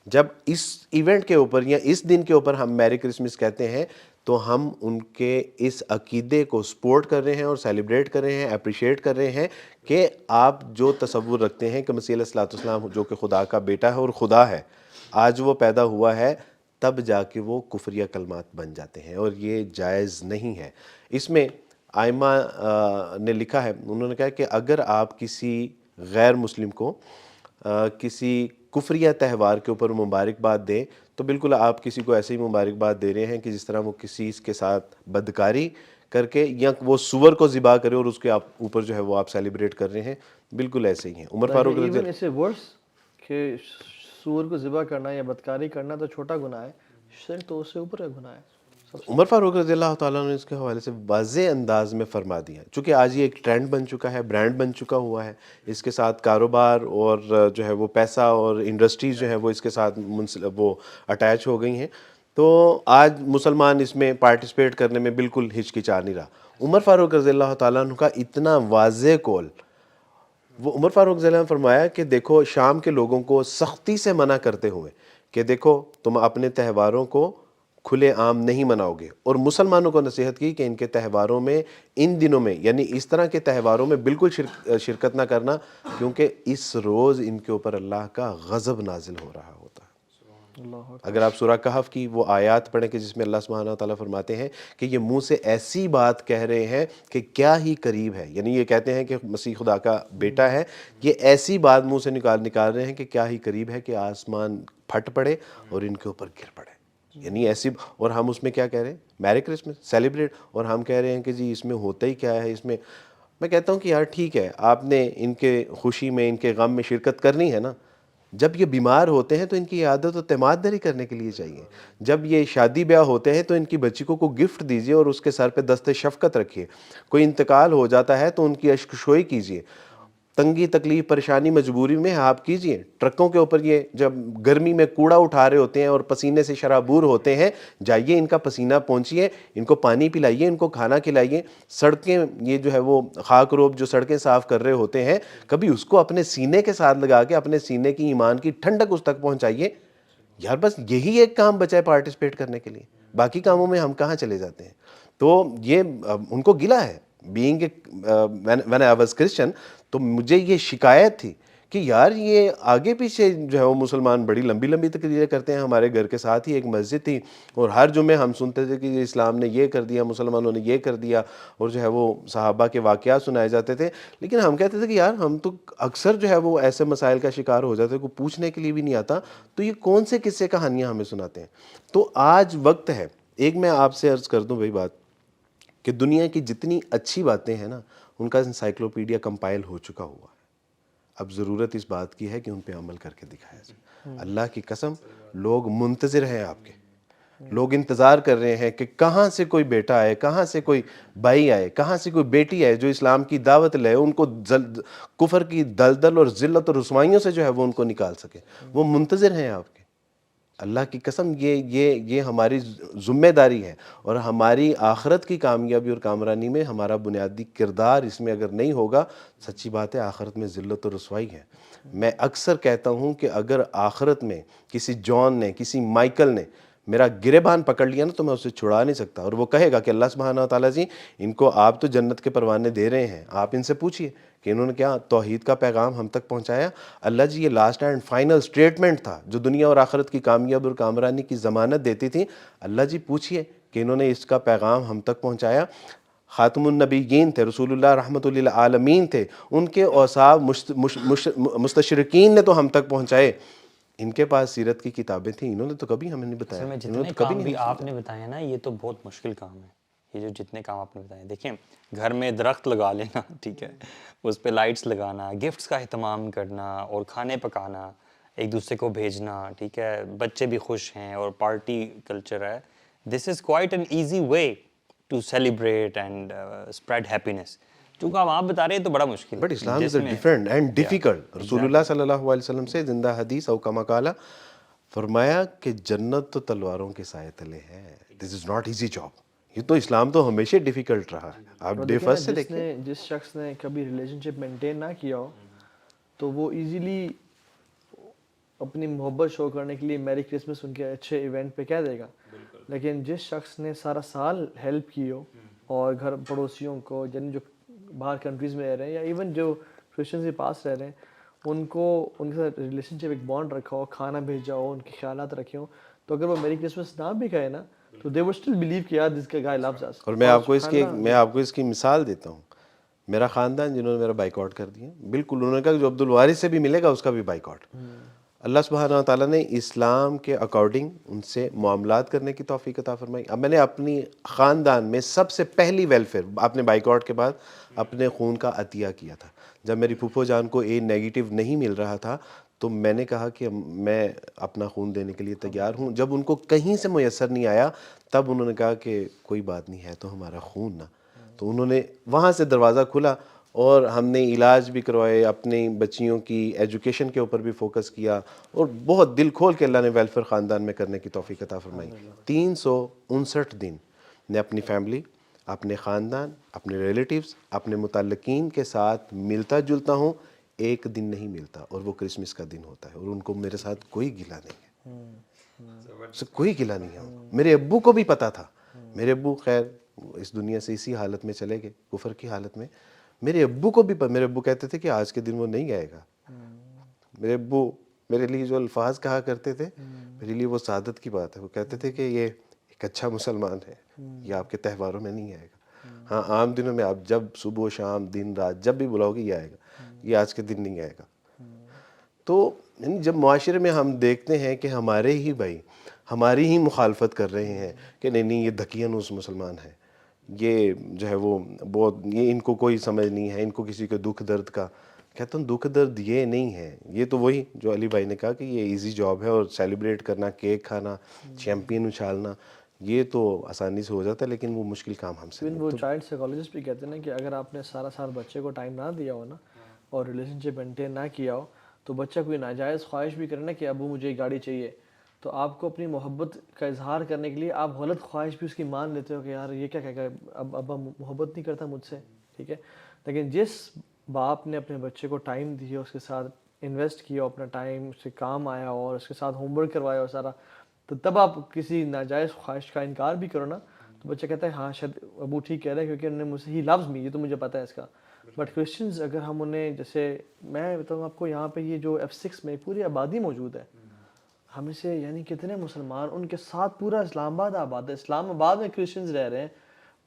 جب اس ایونٹ کے اوپر یا اس دن کے اوپر ہم میری کرسمس کہتے ہیں تو ہم ان کے اس عقیدے کو سپورٹ کر رہے ہیں اور سیلیبریٹ کر رہے ہیں، اپریشیٹ کر رہے ہیں کہ آپ جو تصور رکھتے ہیں کہ مسیح علیہ السلام جو کہ خدا کا بیٹا ہے اور خدا ہے، آج وہ پیدا ہوا ہے، تب جا کے وہ کفریہ کلمات بن جاتے ہیں، اور یہ جائز نہیں ہے. اس میں آئمہ نے لکھا ہے، انہوں نے کہا کہ اگر آپ کسی غیر مسلم کو کسی کفریہ تہوار کے اوپر مبارکباد دیں تو بالکل آپ کسی کو ایسے ہی مبارکباد دے رہے ہیں کہ جس طرح وہ کسی کے ساتھ بدکاری کر کے یا وہ سور کو ذبح کرے اور اس کے اوپر جو ہے وہ آپ سیلیبریٹ کر رہے ہیں، بالکل ایسے ہی ہیں. عمر فاروق رضی ایون اس سے ورس کہ سور کو ذبح کرنا یا بدکاری کرنا تو چھوٹا گناہ ہے، شرک تو اس سے اوپر کا گناہ ہے. عمر فاروق رضی اللہ تعالیٰ نے اس کے حوالے سے واضح انداز میں فرما دیا، چونکہ آج یہ ایک ٹرینڈ بن چکا ہے، برانڈ بن چکا ہوا ہے، اس کے ساتھ کاروبار اور جو ہے وہ پیسہ اور انڈسٹریز جو ہے وہ اس کے ساتھ وہ اٹیچ ہو گئی ہیں. تو آج مسلمان اس میں پارٹیسپیٹ کرنے میں بالکل ہچکچا نہیں رہا. عمر فاروق رضی اللہ تعالیٰ عنہ کا اتنا واضح قول، وہ عمر فاروق رضی اللہ عنہ نے فرمایا کہ دیکھو شام کے لوگوں کو سختی سے منع کرتے ہوئے کہ دیکھو تم اپنے تہواروں کو کھلے عام نہیں مناؤ گے، اور مسلمانوں کو نصیحت کی کہ ان کے تہواروں میں، ان دنوں میں، یعنی اس طرح کے تہواروں میں بالکل شرکت نہ کرنا، کیونکہ اس روز ان کے اوپر اللہ کا غضب نازل ہو رہا ہوتا ہے. اگر آپ سورہ کہف کی وہ آیات پڑھیں کہ جس میں اللہ سبحانہ وتعالیٰ فرماتے ہیں کہ یہ منہ سے ایسی بات کہہ رہے ہیں کہ کیا ہی قریب ہے، یعنی یہ کہتے ہیں کہ مسیح خدا کا بیٹا ہے، یہ ایسی بات منہ سے نکال رہے ہیں کہ کیا ہی قریب ہے کہ آسمان پھٹ پڑے اور ان کے اوپر گر پڑے. یعنی ایسی، اور ہم اس میں کیا کہہ رہے ہیں؟ میری کرسمس سیلیبریٹ، اور ہم کہہ رہے ہیں کہ جی اس میں ہوتا ہی کیا ہے. اس میں کہتا ہوں کہ یار ٹھیک ہے، آپ نے ان کے خوشی میں، ان کے غم میں شرکت کرنی ہے نا. جب یہ بیمار ہوتے ہیں تو ان کی عادت و تیمارداری کرنے کے لیے چاہیے. جب یہ شادی بیاہ ہوتے ہیں تو ان کی بچی کو گفٹ دیجیے اور اس کے سر پہ دست شفقت رکھیے. کوئی انتقال ہو جاتا ہے تو ان کی اشکشوئی کیجیے. تنگی تکلیف پریشانی مجبوری میں آپ کیجئے. ٹرکوں کے اوپر یہ جب گرمی میں کوڑا اٹھا رہے ہوتے ہیں اور پسینے سے شرابور ہوتے ہیں، جائیے ان کا پسینہ پہنچیے، ان کو پانی پلائیے، ان کو کھانا کھلائیے. سڑکیں یہ جو ہے وہ خاک روب جو سڑکیں صاف کر رہے ہوتے ہیں، کبھی اس کو اپنے سینے کے ساتھ لگا کے اپنے سینے کی ایمان کی ٹھنڈک اس تک پہنچائیے. یار بس یہی ایک کام بچا ہے پارٹیسپیٹ کرنے کے لیے، باقی کاموں میں ہم کہاں چلے جاتے ہیں. تو یہ ان کو گلا ہے. Being when I was Christian تو مجھے یہ شکایت تھی کہ یار یہ آگے پیچھے جو ہے وہ مسلمان بڑی لمبی لمبی تقریریں کرتے ہیں. ہمارے گھر کے ساتھ ہی ایک مسجد تھی اور ہر جمعے ہم سنتے تھے کہ اسلام نے یہ کر دیا، مسلمانوں نے یہ کر دیا، اور جو ہے وہ صحابہ کے واقعات سنائے جاتے تھے. لیکن ہم کہتے تھے کہ یار ہم تو اکثر جو ہے وہ ایسے مسائل کا شکار ہو جاتے ہیں، کوئی پوچھنے کے لیے بھی نہیں آتا، تو یہ کون سے قصے کہانیاں ہمیں سناتے ہیں. تو آج وقت ہے، ایک میں آپ سے عرض کر دوں بھائی بات، کہ دنیا کی جتنی اچھی باتیں ہیں نا ان کا انسائکلوپیڈیا کمپائل ہو چکا ہوا ہے. اب ضرورت اس بات کی ہے کہ ان پہ عمل کر کے دکھایا جائے. اللہ کی قسم لوگ منتظر ہیں، آپ کے لوگ انتظار کر رہے ہیں کہ کہاں سے کوئی بیٹا آئے، کہاں سے کوئی بھائی آئے، کہاں سے کوئی بیٹی آئے جو اسلام کی دعوت لے، ان کو کفر کی دلدل اور ذلت اور رسوائیوں سے جو ہے وہ ان کو نکال سکے. وہ منتظر ہیں آپ کے. اللہ کی قسم یہ ہماری ذمہ داری ہے، اور ہماری آخرت کی کامیابی اور کامرانی میں ہمارا بنیادی کردار اس میں اگر نہیں ہوگا، سچی بات ہے آخرت میں ذلت و رسوائی ہے. میں اکثر کہتا ہوں کہ اگر آخرت میں کسی جان نے، کسی مائیکل نے میرا گریبان پکڑ لیا نا تو میں اسے چھڑا نہیں سکتا، اور وہ کہے گا کہ اللہ سبحانہ و تعالیٰ جی ان کو آپ تو جنت کے پروانے دے رہے ہیں، آپ ان سے پوچھئے کہ انہوں نے کیا توحید کا پیغام ہم تک پہنچایا. اللہ جی یہ لاسٹ اینڈ فائنل سٹیٹمنٹ تھا جو دنیا اور آخرت کی کامیاب اور کامرانی کی ضمانت دیتی تھی. اللہ جی پوچھئے کہ انہوں نے اس کا پیغام ہم تک پہنچایا. خاتم النبیین تھے, رسول اللہ رحمۃ للعالمین تھے, ان کے اوصاف مستشرقین نے تو ہم تک پہنچائے. ان کے پاس سیرت کی کتابیں تھیں, انہوں نے تو کبھی ہمیں نہیں بتایا, اصل میں انہوں نے جتنے تو کبھی کام بھی نہیں آپ نے بتائے نا, یہ تو بہت مشکل کام ہے. یہ جو جتنے کام آپ نے بتائے, دیکھیں گھر میں درخت لگا لینا, ٹھیک ہے, اس پہ لائٹس لگانا, گفٹس کا اہتمام کرنا اور کھانے پکانا, ایک دوسرے کو بھیجنا, ٹھیک ہے, بچے بھی خوش ہیں اور پارٹی کلچر ہے. This is quite an easy way to celebrate and spread happiness. چونکہ آپ بتا رہے ہیں تو بڑا مشکل بٹ ہے. اسلام از جس میں ڈفرینٹ اینڈ ڈیفیکلٹ. رسول اللہ صلی اللہ علیہ وسلم سے زندہ حدیث او کما قال, فرمایا کہ جنت تو تلواروں کے سائے تلے ہے. This is not easy job. یہ تو اسلام تو ہمیشہ ڈیفیکلٹ رہا ہے. آپ ڈے فرسٹ سے دیکھیں, جس شخص نے کبھی ریلیشن شپ مینٹین نہ کیا ہو تو وہ ایزیلی اپنی محبت شو کرنے کے لیے میری کرسمس ان کے اچھے ایونٹ پہ کہہ دے گا. لیکن جس شخص نے سارا سال ہیلپ کی ہو اور گھر پڑوسیوں کو, جن جو باہر کنٹریز میں رہ رہے ہیں یا ایون جو کرسچنز کے پاس رہ رہے ہیں, ان کو ان کے ساتھ ریلیشن شپ ایک بانڈ رکھا ہو, کھانا بھیجا ہو, ان کے خیالات رکھے ہوں, تو اگر وہ میری کرسمس نہ بھی کہے نا تو دے وڈ اسٹل بلیو کہ یار دس گائے لوز اس. اور میں آپ کو اس کی مثال دیتا ہوں. میرا خاندان جنہوں نے میرا بائک آؤٹ کر دیا, بالکل انہوں نے کہا جو عبد الوارث سے بھی ملے گا اس کا بھی بائک آؤٹ. اللہ سبحانہ و تعالیٰ نے اسلام کے اکارڈنگ ان سے معاملات کرنے کی توفیق عطا فرمائی. اب میں نے اپنی خاندان میں سب سے پہلی ویلفیئر اپنے بائک آؤٹ کے بعد اپنے خون کا عطیہ کیا تھا. جب میری پھوپھو جان کو اے نیگیٹو نہیں مل رہا تھا تو میں نے کہا کہ میں اپنا خون دینے کے لیے تیار ہوں. جب ان کو کہیں سے میسر نہیں آیا تب انہوں نے کہا کہ کوئی بات نہیں ہے تو ہمارا خون نا, تو انہوں نے وہاں سے دروازہ کھلا اور ہم نے علاج بھی کروائے, اپنی بچیوں کی ایجوکیشن کے اوپر بھی فوکس کیا, اور بہت دل کھول کے اللہ نے ویلفیئر خاندان میں کرنے کی توفیق عطا فرمائی. 359 دن میں اپنی فیملی, اپنے خاندان, اپنے ریلیٹیوز, اپنے متعلقین کے ساتھ ملتا جلتا ہوں. ایک دن نہیں ملتا اور وہ کرسمس کا دن ہوتا ہے, اور ان کو میرے ساتھ کوئی گلہ نہیں ہے, کوئی گلہ نہیں ہے. میرے ابو کو بھی پتا تھا, میرے ابو خیر اس دنیا سے اسی حالت میں چلے گئے, کفر کی حالت میں. میرے ابو کو بھی میرے ابو کہتے تھے کہ آج کے دن وہ نہیں آئے گا. میرے ابو میرے لیے جو الفاظ کہا کرتے تھے میرے لیے وہ سعادت کی بات ہے. وہ کہتے تھے کہ یہ ایک اچھا مسلمان ہے, یہ آپ کے تہواروں میں نہیں آئے گا. ہاں عام دنوں میں آپ جب صبح و شام دن رات جب بھی بلاؤ گے یہ آئے گا, یہ آج کے دن نہیں آئے گا. تو جب معاشرے میں ہم دیکھتے ہیں کہ ہمارے ہی بھائی ہماری ہی مخالفت کر رہے ہیں کہ نہیں یہ دقیانوس مسلمان ہے, یہ جو ہے وہ بہت, یہ ان کو کوئی سمجھ نہیں ہے, ان کو کسی کے دکھ درد کا. کہتا ہوں دکھ درد یہ نہیں ہے, یہ تو وہی جو علی بھائی نے کہا کہ یہ ایزی جاب ہے, اور سیلیبریٹ کرنا, کیک کھانا, چیمپئن اچھالنا, یہ تو آسانی سے ہو جاتا ہے, لیکن وہ مشکل کام ہم سے وہ چائلڈ سائیکالوجسٹ بھی کہتے ہیں نا کہ اگر آپ نے سارا سال بچے کو ٹائم نہ دیا ہو نا اور ریلیشن شپ مینٹین نہ کیا ہو تو بچہ کوئی ناجائز خواہش بھی کرے نا کہ ابو مجھے ایک گاڑی چاہیے, تو آپ کو اپنی محبت کا اظہار کرنے کے لیے آپ غلط خواہش بھی اس کی مان لیتے ہو کہ یار یہ کیا کہے گا, اب ابا محبت نہیں کرتا مجھ سے, ٹھیک ہے. لیکن جس باپ نے اپنے بچے کو ٹائم دیا, اس کے ساتھ انویسٹ کیا ہو اپنا ٹائم, اس سے کام آیا ہو اور اس کے ساتھ ہوم ورک کروایا ہو سارا, تو تب آپ کسی ناجائز خواہش کا انکار بھی کرو نا تو بچہ کہتا ہے ہاں شاید ابو ٹھیک کہہ رہے ہیں کیونکہ انہوں نے مجھ سے ہی لفظ میں, یہ تو مجھے پتہ ہے اس کا. بٹ کرسچنز اگر ہم انہیں, جیسے میں بتاؤں آپ کو یہاں پہ یہ جو F6 میں پوری آبادی موجود ہے, ہمیں سے یعنی کتنے مسلمان, ان کے ساتھ پورا اسلام آباد آباد ہے. اسلام آباد میں کرسچنز رہ رہے ہیں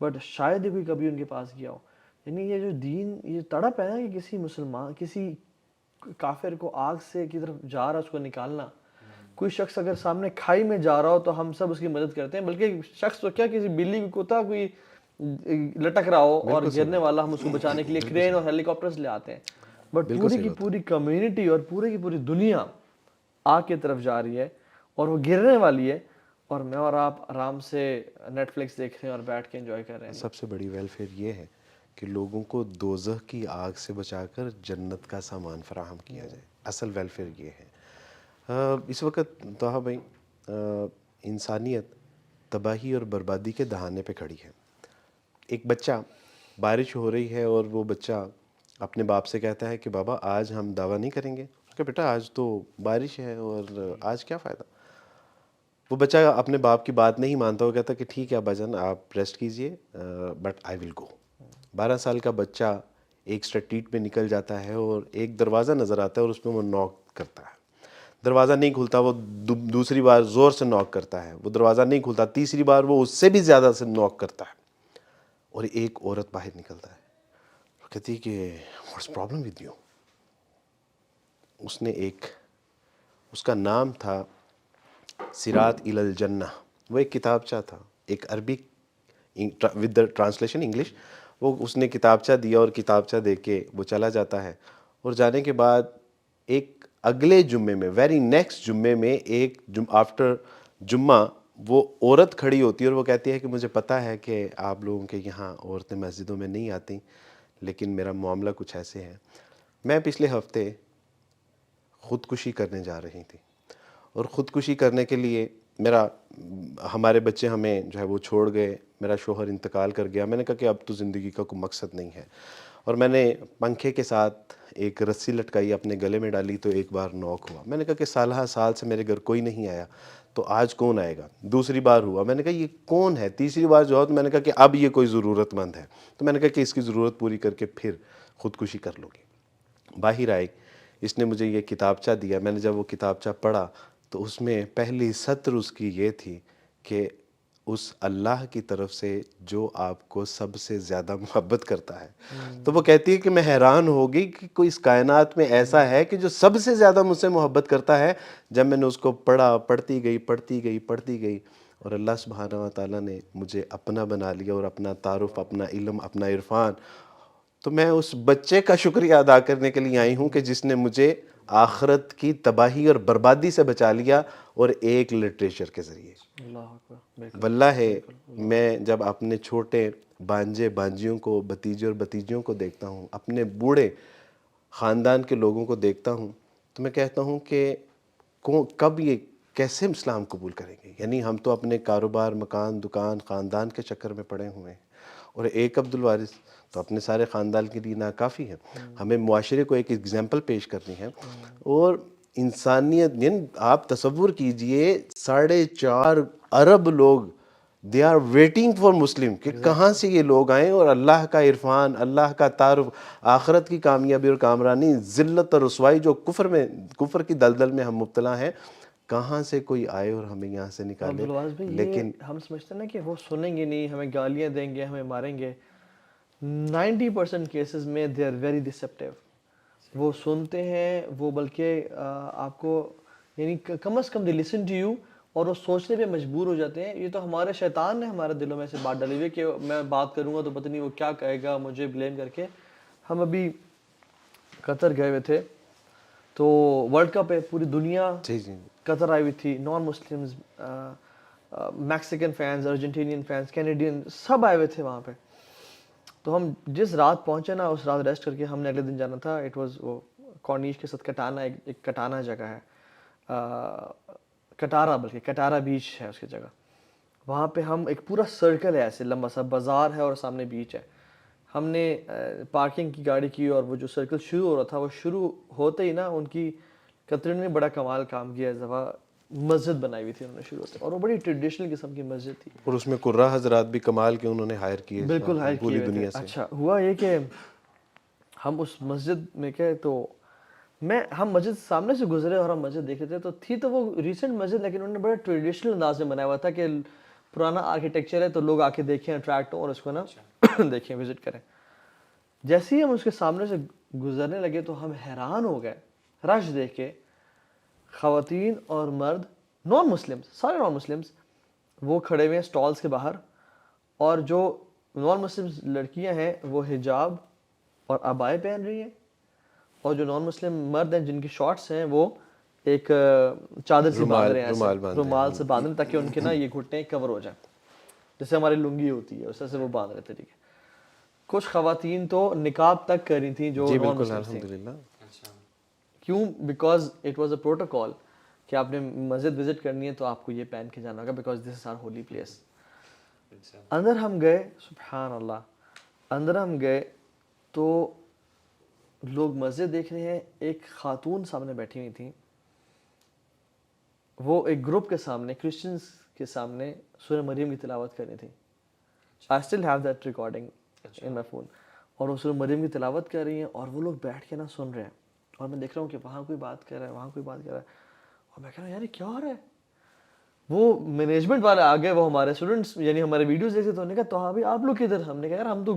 بٹ شاید ہی کوئی کبھی ان کے پاس گیا ہو. یعنی یہ جو دین, یہ تڑپ ہے نا کہ کسی مسلمان, کسی کافر کو آگ سے کی طرف جا رہا ہے اس کو نکالنا. کوئی شخص اگر سامنے کھائی میں جا رہا ہو تو ہم سب اس کی مدد کرتے ہیں, بلکہ شخص تو کیا کسی بلی کتا کوئی لٹک رہا ہو اور گرنے والا, ہم اس کو بچانے کے لیے کرین اور ہیلی کاپٹرز لے آتے ہیں. بٹ پوری کی پوری کمیونٹی اور پوری کی پوری دنیا آگ کی طرف جا رہی ہے اور وہ گرنے والی ہے, اور میں اور آپ آرام سے نیٹ فلکس دیکھ رہے ہیں اور بیٹھ کے انجوائے کر رہے ہیں. سب سے بڑی ویلفیئر یہ ہے کہ لوگوں کو دوزخ کی آگ سے بچا کر جنت کا سامان فراہم کیا جائے. اصل ویلفیئر یہ ہے. اس وقت طه بھائی انسانیت تباہی اور بربادی کے دہانے پہ کھڑی ہے. ایک بچہ, بارش ہو رہی ہے اور وہ بچہ اپنے باپ سے کہتا ہے کہ بابا آج ہم دعویٰ نہیں کریں گے. کہ بیٹا آج تو بارش ہے اور آج کیا فائدہ. وہ بچہ اپنے باپ کی بات نہیں مانتا, وہ کہتا کہ ٹھیک ہے ابا جان آپ ریسٹ کیجئے بٹ آئی ول گو. 12 سال کا بچہ ایک اسٹریٹ میں نکل جاتا ہے اور ایک دروازہ نظر آتا ہے اور اس میں وہ نوک کرتا ہے. دروازہ نہیں کھلتا وہ دوسری بار زور سے نوک کرتا ہے، وہ دروازہ نہیں کھلتا تیسری بار وہ اس سے بھی زیادہ سے نوک کرتا ہے، اور ایک عورت باہر نکلتا ہے، وہ کہتی ہے کہ واٹس پرابلم ود یو. اس نے اس کا نام تھا سرات الی الجنہ، وہ ایک کتابچہ تھا، ایک عربی ود دا ٹرانسلیشن انگلش. وہ اس نے کتابچہ دیا اور کتابچہ دے کے وہ چلا جاتا ہے، اور جانے کے بعد ایک اگلے جمعے میں ویری نیکسٹ جمعے میں آفٹر جمعہ وہ عورت کھڑی ہوتی ہے اور وہ کہتی ہے کہ مجھے پتہ ہے کہ آپ لوگوں کے یہاں عورتیں مسجدوں میں نہیں آتی، لیکن میرا معاملہ کچھ ایسے ہے. میں پچھلے ہفتے خودکشی کرنے جا رہی تھی، اور خودکشی کرنے کے لیے ہمارے بچے ہمیں جو ہے وہ چھوڑ گئے، میرا شوہر انتقال کر گیا. میں نے کہا کہ اب تو زندگی کا کوئی مقصد نہیں ہے، اور میں نے پنکھے کے ساتھ ایک رسی لٹکائی، اپنے گلے میں ڈالی تو ایک بار نوک ہوا. میں نے کہا کہ سال سے میرے گھر کوئی نہیں آیا تو آج کون آئے گا. دوسری بار ہوا، میں نے کہا یہ کون ہے. تیسری بار جو ہوا تو میں نے کہا کہ اب یہ کوئی ضرورت مند ہے، تو میں نے کہا کہ اس کی ضرورت پوری کر کے پھر خودکشی کر لو گی. باہر آئی، اس نے مجھے یہ کتابچہ دیا. میں نے جب وہ کتابچہ پڑھا تو اس میں پہلی سطر اس کی یہ تھی کہ اس اللہ کی طرف سے جو آپ کو سب سے زیادہ محبت کرتا ہے. تو وہ کہتی ہے کہ میں حیران ہوگی کہ کوئی اس کائنات میں ایسا ہے کہ جو سب سے زیادہ مجھ سے محبت کرتا ہے. جب میں نے اس کو پڑھتی گئی اور اللہ سبحانہ و تعالیٰ نے مجھے اپنا بنا لیا اور اپنا تعارف، اپنا علم، اپنا عرفان، تو میں اس بچے کا شکریہ ادا کرنے کے لیے آئی ہوں کہ جس نے مجھے آخرت کی تباہی اور بربادی سے بچا لیا، اور ایک لٹریچر کے ذریعے. اللہ اکبر. واللہ ہے میں جب اپنے چھوٹے بانجے بانجیوں کو، بھتیجے اور بھتیجیوں کو دیکھتا ہوں، اپنے بوڑھے خاندان کے لوگوں کو دیکھتا ہوں، تو میں کہتا ہوں کہ کب یہ کیسے اسلام قبول کریں گے. یعنی ہم تو اپنے کاروبار، مکان، دکان، خاندان کے چکر میں پڑے ہوئے ہیں، اور ایک عبدالوارث تو اپنے سارے خاندان کے لیے ناکافی ہے. ہمیں معاشرے کو ایک ایگزامپل پیش کرنی ہے. اور انسانیت، یعنی آپ تصور کیجئے 4.5 ارب لوگ they are waiting for Muslim, کہ کہاں سے یہ لوگ آئیں، اور اللہ کا عرفان، اللہ کا تعارف، آخرت کی کامیابی اور کامرانی، ذلت اور رسوائی جو کفر کی دلدل میں ہم مبتلا ہیں، کہاں سے کوئی آئے اور ہمیں یہاں سے نکالے. عبدالواز بھائی، لیکن یہ ہم سمجھتے ہیں نا کہ وہ سنیں گے نہیں، ہمیں گالیاں دیں گے، ہمیں ماریں گے. 90% کیسز میں دے آر ویری ڈسپٹیو. وہ سنتے ہیں، وہ بلکہ آپ کو یعنی کم از کم دے لسن ٹو یو، اور وہ سوچنے پہ مجبور ہو جاتے ہیں. یہ تو ہمارے شیطان نے ہمارے دلوں میں سے بات ڈالی ہوئی ہے کہ میں بات کروں گا تو پتہ نہیں وہ کیا کہے گا، مجھے بلیم کر کے. ہم ابھی قطر گئے ہوئے تھے، تو ورلڈ کپ ہے، پوری دنیا جی قطر آئی ہوئی تھی. Non Muslims, Mexican fans, Argentinian fans, Canadian, سب آئے ہوئے تھے وہاں پہ. تو ہم جس رات پہنچے نا، اس رات ریسٹ کر کے ہم نے اگلے دن جانا تھا. اٹ واز وہ کارنیش کے ساتھ کٹانا، ایک کٹانا جگہ ہے، کٹارا، بلکہ کٹارا بیچ ہے اس کی جگہ. وہاں پہ ہم ایک پورا سرکل ہے، ایسے لمبا سا بازار ہے اور سامنے بیچ ہے. ہم نے پارکنگ کی گاڑی کی، اور وہ جو سرکل شروع ہو رہا تھا، وہ شروع ہوتے ہی نا ان کی قطر نے بڑا کمال کام کیا. اس دفعہ مسجد بنائی ہوئی تھی انہوں نے شروع سے، اور وہ بڑی ٹریڈیشنل قسم کی مسجد تھی. اور اس میں قرہ حضرات بھی کمال کے انہوں نے ہائر کیے بالکل ہائر پوری کیے ہوئے دنیا تھے. سے. اچھا ہوا یہ کہ ہم اس مسجد میں گئے، تو ہم مسجد سامنے سے گزرے اور ہم مسجد دیکھ رہے تھے. تو تھی تو وہ ریسنٹ مسجد، لیکن انہوں نے بڑا ٹریڈیشنل انداز میں بنایا ہوا تھا کہ پرانا آرکیٹیکچر ہے، تو لوگ آ کے دیکھیں، اٹریکٹ ہوں اور اس کو نا دیکھیں، وزٹ کریں. جیسے ہی ہم اس کے سامنے سے گزرنے لگے تو ہم حیران ہو گئے رش دیکھ کے. خواتین اور مرد، نان مسلمز، سارے نان مسلمز، وہ کھڑے ہوئے ہیں سٹالز کے باہر. اور جو نان مسلمز لڑکیاں ہیں وہ حجاب اور عبائے پہن رہی ہیں، اور جو نان مسلم مرد ہیں جن کی شارٹس ہیں وہ ایک چادر سے باندھ رہے ہیں، رومال سے باندھ رہے ہیں تاکہ ان کے نا یہ گھٹنے کور ہو جائیں، جیسے ہماری لنگی ہوتی ہے اس طرح سے وہ باندھ رہے تھے. ٹھیک ہے. کچھ خواتین تو نقاب تک کر رہی تھیں جو جی نان بالکل، مسلم تھیں. الحمدللہ. کیوں؟ Because it was a protocol کہ آپ نے مسجد وزٹ کرنی ہے تو آپ کو یہ پہن کے جانا ہوگا، because this is our holy place. اندر ہم گئے، سبحان اللہ، اندر ہم گئے تو لوگ مسجد دیکھ رہے ہیں. ایک خاتون سامنے بیٹھی ہوئی تھیں، وہ ایک گروپ کے سامنے، کرسچنز کے سامنے سورہ مریم کی تلاوت کر رہی تھیں. I still have that recording in my phone. اور وہ سورہ مریم کی تلاوت کر رہی ہیں، اور وہ لوگ بیٹھ کے نا سن رہے ہیں. اور میں دیکھ رہا ہوں کہ وہاں کوئی بات کر رہا ہے، وہاں کوئی بات کر رہا ہے. اور میں کہہ رہا ہوں یار یہ کیا ہو رہا ہے. وہ مینجمنٹ والے آ گئے, وہ ہمارے اسٹوڈنٹس یعنی ہمارے ویڈیوز دیکھتے تو انہوں نے کہا تو ہاں بھائی آپ لوگ کدھر. ہم نے کہا یار ہم تو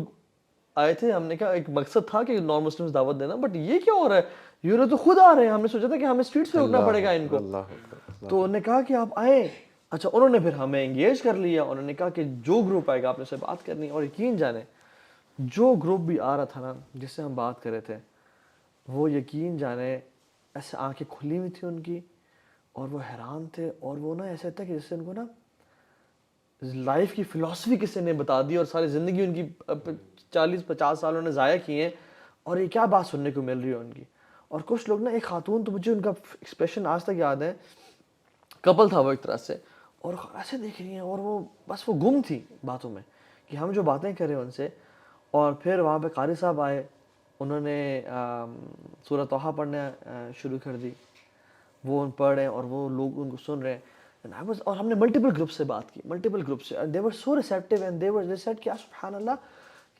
آئے تھے, ہم نے کہا ایک مقصد تھا کہ نان مسلمس دعوت دینا, بٹ یہ کیا ہو رہا ہے, یہ لوگ تو خود آ رہے ہیں, ہم نے سوچا تھا کہ ہمیں اسٹریٹس پہ رکنا پڑے گا ان کو. اللہ اکبر. تو انہوں نے کہا کہ آپ آئیں. اچھا انہوں نے پھر ہمیں انگیج کر لیا, انہوں نے کہا کہ جو گروپ آئے گا آپ نے سے بات کرنی. اور یقین جانے جو گروپ بھی آ رہا تھا نا جس سے ہم بات کر رہے تھے, وہ یقین جانے ایسے آنکھیں کھلی ہوئی تھی ان کی, اور وہ حیران تھے, اور وہ نا ایسا تھا کہ جس سے ان کو نا لائف کی فلسفی کسی نے بتا دی, اور ساری زندگی ان کی 40-50 سال انہوں نے ضائع کیے ہیں, اور یہ کیا بات سننے کو مل رہی ہے ان کی. اور کچھ لوگ نا, ایک خاتون تو مجھے ان کا ایکسپریشن آج تک یاد ہے, کپل تھا وہ ایک طرح سے, اور ایسے دیکھ رہی ہیں, اور وہ بس وہ گم تھی باتوں میں کہ ہم جو باتیں کریں ان سے. اور پھر وہاں پہ قاری صاحب آئے, انہوں نے سورہ طٰہٰ پڑھنا شروع کر دی, وہ ان پڑھ رہے ہیں اور وہ لوگ ان کو سن رہے ہیں. اور ہم نے ملٹیپل گروپ سے بات کی, ملٹیپل گروپ سے, they were so receptive and they said کہ سبحان اللہ,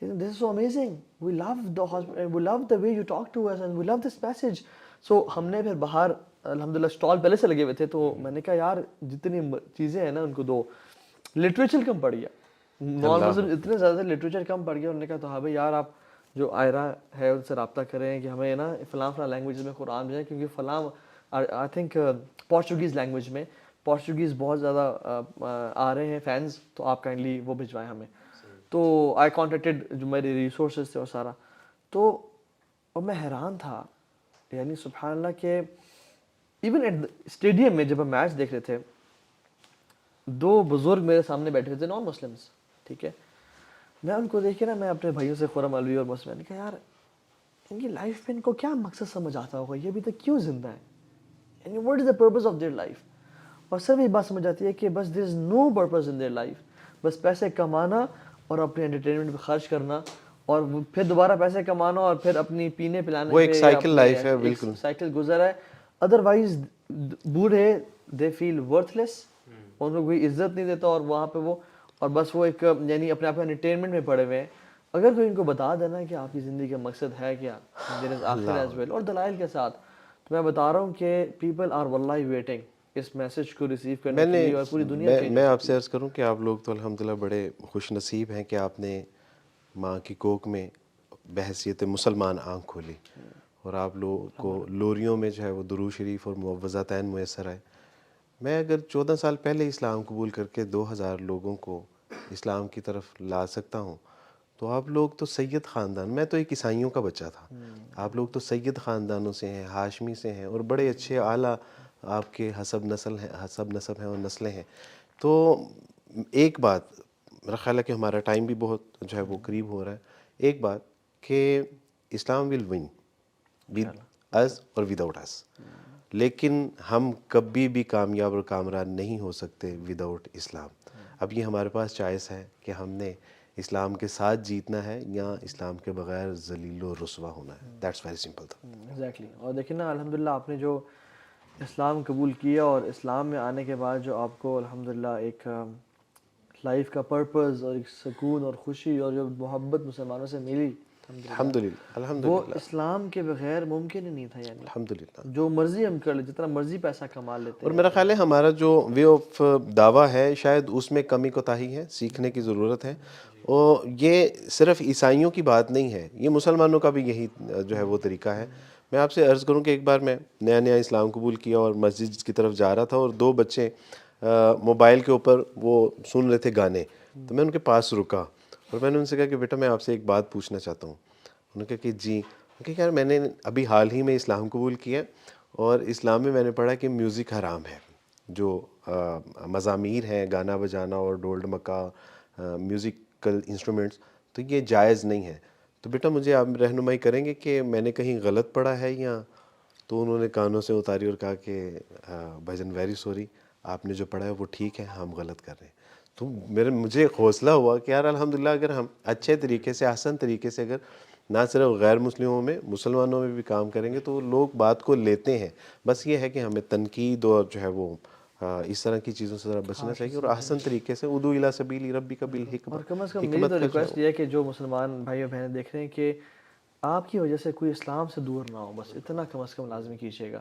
this is so amazing, we love the way you talk to us and we love this message. So ہم نے پھر باہر الحمدللہ اسٹال پہلے سے لگے ہوئے تھے, تو میں نے کہا یار جتنی چیزیں ہیں نا ان کو دو. لٹریچر کم پڑ گیا, نان مسلم اتنے زیادہ لٹریچر کم پڑ گیا. انہوں نے کہا تو ہاں بھائی یار آپ جو آئرہ ہے ان سے رابطہ کریں کہ ہمیں نا فلاں لینگویج میں قرآن بھیجیں, کیونکہ فلاں آئی تھنک پورچوگیز لینگویج میں پورچوگیز بہت زیادہ آ رہے ہیں فینس, تو آپ کائنڈلی وہ بھجوائیں ہمیں. تو آئی کانٹیکٹڈ جو میرے ریسورسز تھے اور سارا. تو اور میں حیران تھا یعنی سبحان اللہ کہ ایون ایٹ اسٹیڈیم میں جب ہم میچ دیکھ رہے تھے, دو بزرگ میرے سامنے بیٹھے ہوئے تھے نان مسلمس, ٹھیک ہے. میں ان کو دیکھ کے نا, میں اپنے بھائیوں سے خرم علوی اور مسلم نے کہا یار ان کی لائف میں ان کو کیا مقصد سمجھ آتا ہوگا, یہ ابھی تک کیوں زندہ ہے, یعنی what is the purpose of their life. اور سب یہ بات سمجھ آتی ہے کہ بس there is no purpose in their life, بس پیسے کمانا اور اپنے انٹرٹینمنٹ پہ خرچ کرنا, اور پھر دوبارہ پیسے کمانا, اور پھر اپنی پینے پلانے وہ ایک سائیکل لائف ہے, بالکل سائیکل گزر ہے. ادروائز بوڑھے دے فیل ورتھ لیس, ان کو کوئی عزت نہیں دیتا, اور وہاں پہ وہ اور بس وہ ایک یعنی اپنے آپ انٹرٹینمنٹ میں پڑے ہوئے ہیں. اگر کوئی ان کو بتا دینا کہ آپ کی زندگی کا مقصد ہے کیا, دیر از آخر ایز ویل, اور دلائل کے ساتھ, تو میں بتا رہا ہوں کہ پیپل آر واللہ ویٹنگ اس میسج کو ریسیو کرنے کے لیے, اور پوری دنیا میں آپ سے عرض کروں کہ آپ لوگ تو الحمدللہ بڑے خوش نصیب ہیں کہ آپ نے ماں کی کوکھ میں بحیثیت مسلمان آنکھ کھولی, اور آپ لوگوں کو لوریوں میں جو ہے وہ درود شریف اور معوذاتین میسر آئے. میں اگر 14 سال پہلے اسلام قبول کر کے 2000 لوگوں کو اسلام کی طرف لا سکتا ہوں, تو آپ لوگ تو سید خاندان, میں تو ایک عیسائیوں کا بچہ تھا, آپ لوگ تو سید خاندانوں سے ہیں, ہاشمی سے ہیں, اور بڑے اچھے اعلیٰ آپ کے حسب نسب ہیں اور نسلیں ہیں. تو ایک بات میرا خیال ہے کہ ہمارا ٹائم بھی بہت جو ہے وہ قریب ہو رہا ہے, ایک بات کہ اسلام ول ون ود اس اور وداؤٹ اس, لیکن ہم کبھی بھی کامیاب اور کامران نہیں ہو سکتے وداؤٹ اسلام. اب یہ ہمارے پاس چوائس ہے کہ ہم نے اسلام کے ساتھ جیتنا ہے یا اسلام کے بغیر ذلیل و رسوا ہونا ہے. دیٹس ویری سمپل تھا. ایگزیکٹلی. اور دیکھیں نا الحمدللہ آپ نے جو اسلام قبول کیا, اور اسلام میں آنے کے بعد جو آپ کو الحمدللہ ایک لائف کا پرپز اور ایک سکون اور خوشی اور جو محبت مسلمانوں سے ملی, الحمدللہ وہ اسلام کے بغیر ممکن ہی نہیں تھا. یعنی الحمدللہ جو مرضی ہم کر لیں, جتنا مرضی پیسہ کما لیتے اور ہیں, میرا خیال ہے ہمارا جو وے آف دعویٰ ہے شاید اس میں کمی کوتاہی ہے, سیکھنے کی ضرورت ہے. اور یہ صرف عیسائیوں کی بات نہیں ہے, یہ مسلمانوں کا بھی یہی جو ہے وہ طریقہ ہے. میں آپ سے عرض کروں کہ ایک بار میں نیا اسلام قبول کیا اور مسجد کی طرف جا رہا تھا, اور 2 بچے موبائل کے اوپر وہ سن رہے تھے گانے, تو میں ان کے پاس رکا اور میں نے ان سے کہا کہ بیٹا میں آپ سے ایک بات پوچھنا چاہتا ہوں. انہوں نے کہا کہ جی. کہ یار میں نے ابھی حال ہی میں اسلام قبول کیا, اور اسلام میں نے پڑھا کہ میوزک حرام ہے, جو مزامیر ہیں گانا بجانا اور ڈول ڈمکا میوزیکل انسٹرومنٹس, تو یہ جائز نہیں ہے. تو بیٹا مجھے آپ رہنمائی کریں گے کہ میں نے کہیں غلط پڑھا ہے یا؟ تو انہوں نے کانوں سے اتاری اور کہا کہ بھائی جان ویری سوری, آپ نے جو پڑھا ہے وہ ٹھیک ہے, ہم غلط کر رہے ہیں. تو مجھے حوصلہ ہوا کہ یار الحمدللہ اگر ہم اچھے طریقے سے آسان طریقے سے اگر نہ صرف غیر مسلموں میں مسلمانوں میں بھی کام کریں گے تو لوگ بات کو لیتے ہیں. بس یہ ہے کہ ہمیں تنقید اور جو ہے وہ اس طرح کی چیزوں سے ذرا بچنا چاہیے, اور احسن طریقے سے ادعو الی سبیل ربک بالحکمہ, اور کم از کم میری تو ریکویسٹ یہ ہے کہ جو مسلمان بھائی اور بہنیں دیکھ رہے ہیں کہ آپ کی وجہ سے کوئی اسلام سے دور نہ ہو, بس اتنا کم از کم لازمی کیجیے گا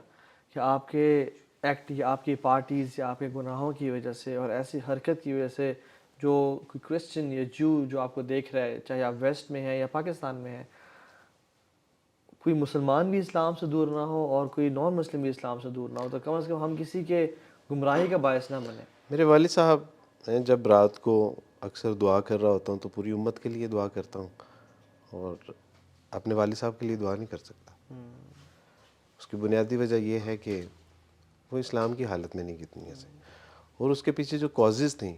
کہ آپ کے ایکٹ یا آپ کی پارٹیز یا آپ کے گناہوں کی وجہ سے اور ایسی حرکت کی وجہ سے جو کوئی کرسچن یا جو آپ کو دیکھ رہا ہے، چاہے آپ ویسٹ میں ہیں یا پاکستان میں ہیں، کوئی مسلمان بھی اسلام سے دور نہ ہو اور کوئی نان مسلم بھی اسلام سے دور نہ ہو، تو کم از کم ہم کسی کے گمراہی کا باعث نہ بنیں. میرے والد صاحب، میں جب رات کو اکثر دعا کر رہا ہوتا ہوں تو پوری امت کے لیے دعا کرتا ہوں، اور اپنے والد صاحب کے لیے دعا نہیں کر سکتا. اس کی بنیادی وجہ یہ ہے کہ وہ اسلام کی حالت میں نہیں کی دنیا سے، اور اس کے پیچھے جو کازز تھیں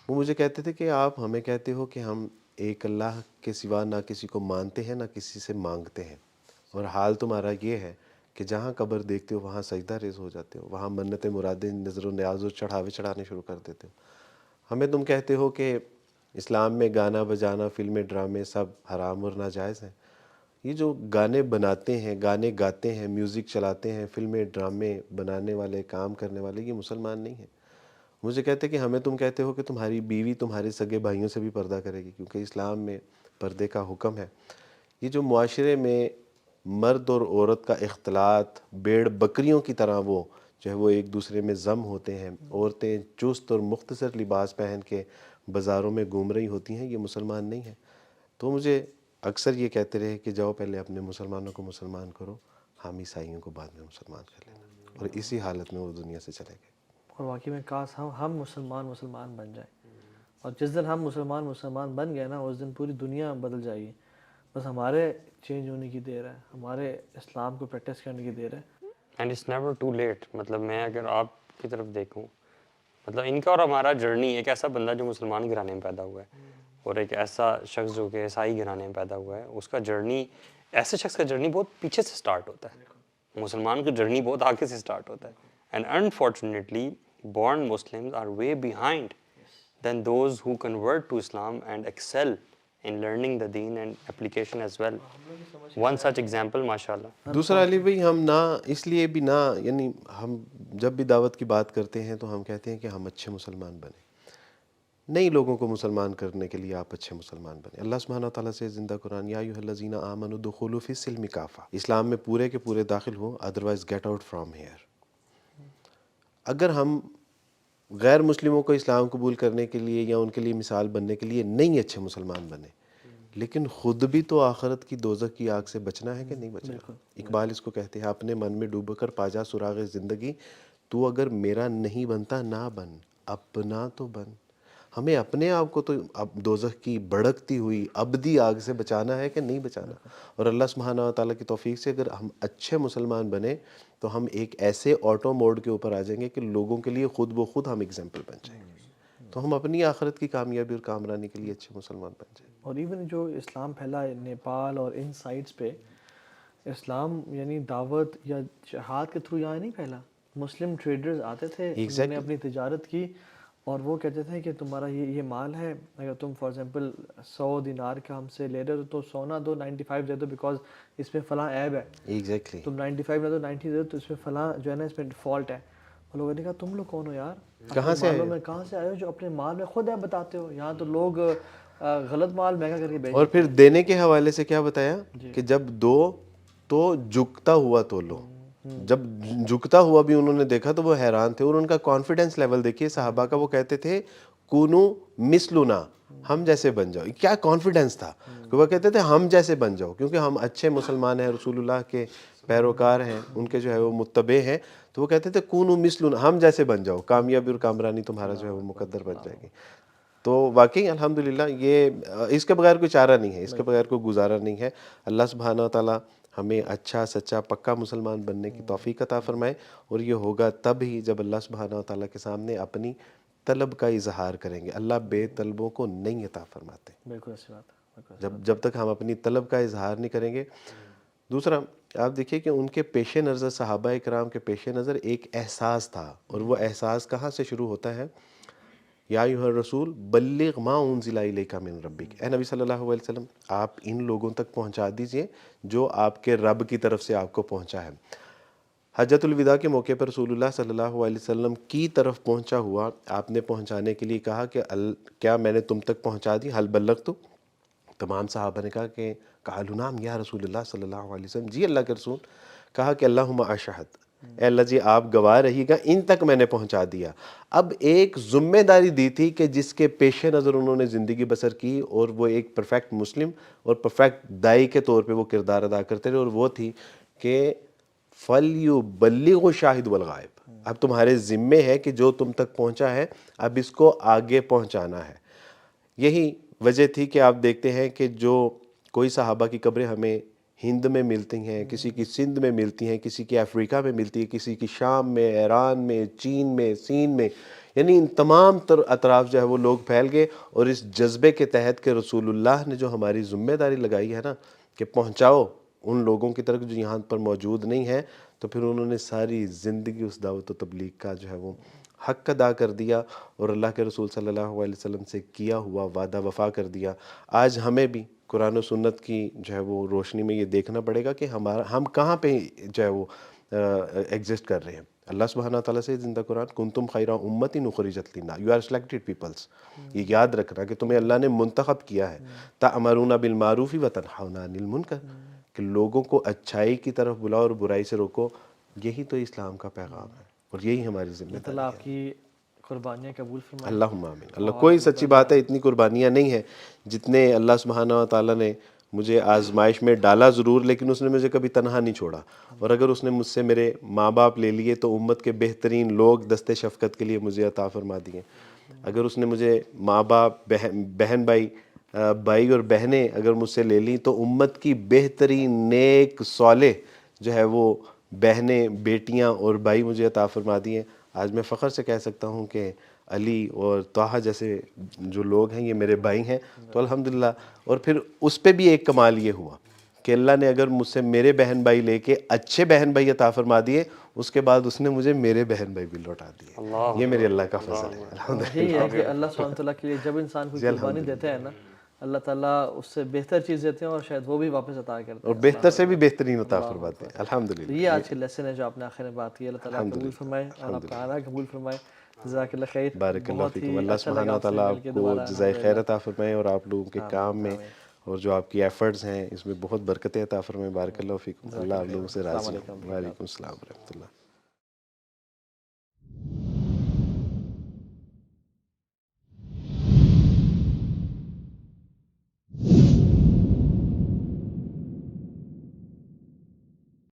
وہ مجھے کہتے تھے کہ آپ ہمیں کہتے ہو کہ ہم ایک اللہ کے سوا نہ کسی کو مانتے ہیں نہ کسی سے مانگتے ہیں، اور حال تمہارا یہ ہے کہ جہاں قبر دیکھتے ہو وہاں سجدہ ریز ہو جاتے ہو، وہاں منتیں مرادیں نظر و نیاز و چڑھاوے چڑھانے شروع کر دیتے ہو. ہمیں تم کہتے ہو کہ اسلام میں گانا بجانا، فلمیں، ڈرامے سب حرام اور ناجائز ہیں. یہ جو گانے بناتے ہیں، گانے گاتے ہیں، میوزک چلاتے ہیں، فلمیں ڈرامے بنانے والے، کام کرنے والے، یہ مسلمان نہیں ہیں. مجھے کہتے کہ ہمیں تم کہتے ہو کہ تمہاری بیوی تمہارے سگے بھائیوں سے بھی پردہ کرے گی، کیونکہ اسلام میں پردے کا حکم ہے. یہ جو معاشرے میں مرد اور عورت کا اختلاط بھیڑ بکریوں کی طرح وہ جو ہے وہ ایک دوسرے میں ضم ہوتے ہیں، عورتیں چست اور مختصر لباس پہن کے بازاروں میں گھوم رہی ہوتی ہیں، یہ مسلمان نہیں ہے. تو مجھے اکثر یہ کہتے رہے کہ جاؤ پہلے اپنے مسلمانوں کو مسلمان کرو، ہم عیسائیوں کو بعد میں مسلمان کر لینا، اور اسی حالت میں وہ دنیا سے چلے گئے. اور واقعی میں کاش ہم مسلمان بن جائیں، اور جس دن ہم مسلمان بن گئے نا، اس دن پوری دنیا بدل جائے گی. بس ہمارے چینج ہونے کی دیر ہے، ہمارے اسلام کو پریکٹس کرنے کی دیر ہے. And it's never too late. مطلب میں اگر آپ کی طرف دیکھوں، مطلب ان کا اور ہمارا جرنی، ایک ایسا بندہ جو مسلمان گھرانے میں پیدا ہوا ہے اور ایک ایسا شخص جو کہ عیسائی گھرانے میں پیدا ہوا ہے، اس کا جرنی، ایسے شخص کا جرنی بہت پیچھے سے سٹارٹ ہوتا ہے، مسلمان کا جرنی بہت آگے سے سٹارٹ ہوتا ہے. And unfortunately born Muslims are way behind than those who convert to Islam and excel in learning the deen and application as well. One such example, mashallah. دوسرا علی بھائی، ہم نہ اس لیے بھی نہ، یعنی ہم جب بھی دعوت کی بات کرتے ہیں تو ہم کہتے ہیں کہ ہم اچھے مسلمان بنیں، نئی لوگوں کو مسلمان کرنے کے لیے آپ اچھے مسلمان بنیں. اللہ سبحانہ تعالیٰ سے زندہ قرآن، یا ایھا الذین آمنوا ادخلوا فی السلم کافہ، اسلام میں پورے کے پورے داخل ہو، otherwise get out from here. اگر ہم غیر مسلموں کو اسلام قبول کرنے کے لیے یا ان کے لیے مثال بننے کے لیے نہیں اچھے مسلمان بنے، لیکن خود بھی تو آخرت کی دوزخ کی آگ سے بچنا ہے کہ نہیں بچنا. اقبال اس کو کہتے ہیں، اپنے من میں ڈوب کر پاجا سراغ زندگی، تو اگر میرا نہیں بنتا نہ بن، اپنا تو بن. ہمیں اپنے آپ کو تو اب دوزخ کی بھڑکتی ہوئی ابدی آگ سے بچانا ہے کہ نہیں بچانا. اور اللہ سبحانہ و تعالیٰ کی توفیق سے اگر ہم اچھے مسلمان بنے تو ہم ایک ایسے آٹو موڈ کے اوپر آ جائیں گے کہ لوگوں کے لیے خود بخود ہم اگزامپل بن جائیں گے. تو ہم اپنی آخرت کی کامیابی اور کامرانی کے لیے اچھے مسلمان بن جائیں. اور ایون جو اسلام پھیلا ہے نیپال اور ان سائٹس پہ، اسلام یعنی دعوت یا جہاد کے تھرو یہاں نہیں پھیلا. مسلم ٹریڈرز آتے تھے، انہوں نے اپنی تجارت کی، اور وہ کہتے تھے کہ تمہارا یہ مال ہے، اگر تم فار ایگزامپل 100 دینار کا ہم سے لے رہے ہو تو 100 نہ دو، 95 دے دو، بیکاز اس میں فلاں عیب ہے. ایگزیکٹلی. تم 95 نہ دو، 90 دے دو، تو اس میں فلاں جو ہے نا اس میں فالٹ ہے. اور لوگوں نے کہا تم لوگ کون ہو یار، کہاں سے مالوں میں کہاں سے آئے ہو جو اپنے مال میں خود عیب بتاتے ہو؟ یہاں تو لوگ غلط مال مہنگا کر کے بیچ. اور پھر دینے کے حوالے سے کیا بتایا کہ جب دو تو جھکتا ہوا تو لو. جب جھکتا ہوا بھی انہوں نے دیکھا تو وہ حیران تھے. اور ان کا کانفیڈنس لیول دیکھیے صحابہ کا، وہ کہتے تھے کونو مثلنا، ہم جیسے بن جاؤ. کیا کانفیڈنس تھا کہ وہ کہتے تھے ہم جیسے بن جاؤ، کیونکہ ہم اچھے مسلمان ہیں، رسول اللہ کے پیروکار ہیں، ان کے جو ہے وہ متبع ہیں. تو وہ کہتے تھے کونو مثلنا، ہم جیسے بن جاؤ، کامیابی اور کامرانی تمہارا جو ہے وہ مقدر بن جائے گی. تو واقعی الحمدللہ یہ اس کے بغیر کوئی چارہ نہیں ہے، اس کے بغیر کوئی گزارا نہیں ہے. اللہ سبحانہ و تعالیٰ ہمیں اچھا سچا پکا مسلمان بننے کی توفیق عطا فرمائے. اور یہ ہوگا تب ہی جب اللہ سبحانہ و تعالیٰ کے سامنے اپنی طلب کا اظہار کریں گے. اللہ بے طلبوں کو نہیں عطا فرماتے. بالکل اچھی بات ہے. جب تک ہم اپنی طلب کا اظہار نہیں کریں گے. دوسرا آپ دیکھیے کہ ان کے پیش نظر، صحابہ کرام کے پیش نظر ایک احساس تھا، اور وہ احساس کہاں سے شروع ہوتا ہے؟ یا ایھا الرسول بلغ ما انزل الیک من ربک، اے نبی صلی اللہ علیہ وسلم آپ ان لوگوں تک پہنچا دیجئے جو آپ کے رب کی طرف سے آپ کو پہنچا ہے. حجۃ الوداع کے موقع پر رسول اللہ صلی اللہ علیہ وسلم کی طرف پہنچا ہوا، آپ نے پہنچانے کے لیے کہا کہ کیا میں نے تم تک پہنچا دی؟ حل بلغت؟ تمام صحابہ نے کہا کہ قالوا نعم یا رسول اللہ صلی اللہ علیہ وسلم، جی اللہ کے رسول. کہا کہ اللہم اشہد، اے اللہ جی آپ گواہ رہیے گا، ان تک میں نے پہنچا دیا۔ اب ایک ذمہ داری دی تھی کہ جس کے پیش نظر انہوں نے زندگی بسر کی، اور وہ ایک پرفیکٹ مسلم اور پرفیکٹ دائی کے طور پہ وہ کردار ادا کرتے رہے، اور وہ تھی کہ فَلْيُبَلِّغُ الشَّاهِدُ وَالْغَائِبُ، اب تمہارے ذمے ہے کہ جو تم تک پہنچا ہے اب اس کو آگے پہنچانا ہے۔ یہی وجہ تھی کہ آپ دیکھتے ہیں کہ جو کوئی صحابہ کی قبریں ہمیں ہند میں ملتی ہیں، کسی کی سندھ میں ملتی ہیں، کسی کی افریقہ میں ملتی ہے، کسی کی شام میں، ایران میں، چین میں، سین میں، یعنی ان تمام اطراف جو ہے وہ لوگ پھیل گئے، اور اس جذبے کے تحت کہ رسول اللہ نے جو ہماری ذمہ داری لگائی ہے نا کہ پہنچاؤ ان لوگوں کی طرف جو یہاں پر موجود نہیں ہیں، تو پھر انہوں نے ساری زندگی اس دعوت و تبلیغ کا جو ہے وہ حق ادا کر دیا، اور اللہ کے رسول صلی اللہ علیہ وسلم سے کیا ہوا وعدہ وفا کر دیا۔ آج ہمیں بھی قرآن و سنت کی جو ہے وہ روشنی میں یہ دیکھنا پڑے گا کہ ہم کہاں پہ جو ہے وہ ایگزسٹ کر رہے ہیں۔ اللہ سبحانہ تعالیٰ سے زندہ قرآن کنتم خیر امت اخرجت للناس، یو آر سلیکٹڈ پیپلس، یہ یاد رکھنا کہ تمہیں اللہ نے منتخب کیا ہے، تأمرون بالمعروف وتنہون عن المنکر، کہ لوگوں کو اچھائی کی طرف بلاؤ اور برائی سے روکو۔ یہی تو اسلام کا پیغام ہے، اور یہی ہماری ذمہ داری اللہ ہے۔ آپ کی قربانیاں قبول فرمائے۔ اللہم آمین۔ اللہ کوئی سچی بات ہے اتنی قربانیاں نہیں ہیں جتنے اللہ سبحانہ و تعالیٰ نے مجھے آزمائش میں ڈالا ضرور، لیکن اس نے مجھے کبھی تنہا نہیں چھوڑا، اور اگر اس نے مجھ سے میرے ماں باپ لے لیے تو امت کے بہترین لوگ دست شفقت کے لیے مجھے عطا فرما دیے۔ اگر اس نے مجھے ماں باپ، بہن بھائی، بھائی اور بہنیں اگر مجھ سے لے لیں تو امت کی بہترین نیک صالح جو ہے وہ بہنیں، بیٹیاں اور بھائی مجھے عطا فرما دیے۔ آج میں فخر سے کہہ سکتا ہوں کہ علی اور طٰہٰ جیسے جو لوگ ہیں یہ میرے بھائی ہیں، تو الحمدللہ۔ اور پھر اس پہ بھی ایک کمال یہ ہوا کہ اللہ نے اگر مجھ سے میرے بہن بھائی لے کے اچھے بہن بھائی عطا فرما دیے، اس کے بعد اس نے مجھے میرے بہن بھائی بھی لوٹا دیے۔ یہ میرے اللہ کا فضل ہے الحمدللہ۔ یہی ہے کہ اللہ سبحانہ تعالیٰ کے لیے جب انسان کوئی قربانی دیتا ہے نا، اللہ تعالیٰ اس سے بہتر چیز دیتے ہیں، اور شاید وہ بھی واپس عطا کرتے ہیں، اور بہتر سے بھی بہترین عطا فرماتے ہیں الحمدللہ۔ تو یہ آج کے لیسن ہے جو آپ نے آخر میں بات کی۔ اللہ تعالیٰ قبول فرمائے اور آپ کا آنا قبول فرمائے۔ جزاک اللہ خیر، بارک اللہ بہت فیکم۔ ہی اللہ اچھا لگا سبحانہ آپ سے تعالیٰ مل آپ کے کو دوبارہ۔ جزائے خیر عطا فرمائے، اور آپ لوگوں کے کام میں اور جو آپ کی ایفرٹس ہیں اس میں بہت برکتیں عطا فرمائے۔ بارک اللہ فیکم۔ اللہ آپ لوگوں سے راضی ہوں۔ وعلیکم السلام ورحمۃ اللہ۔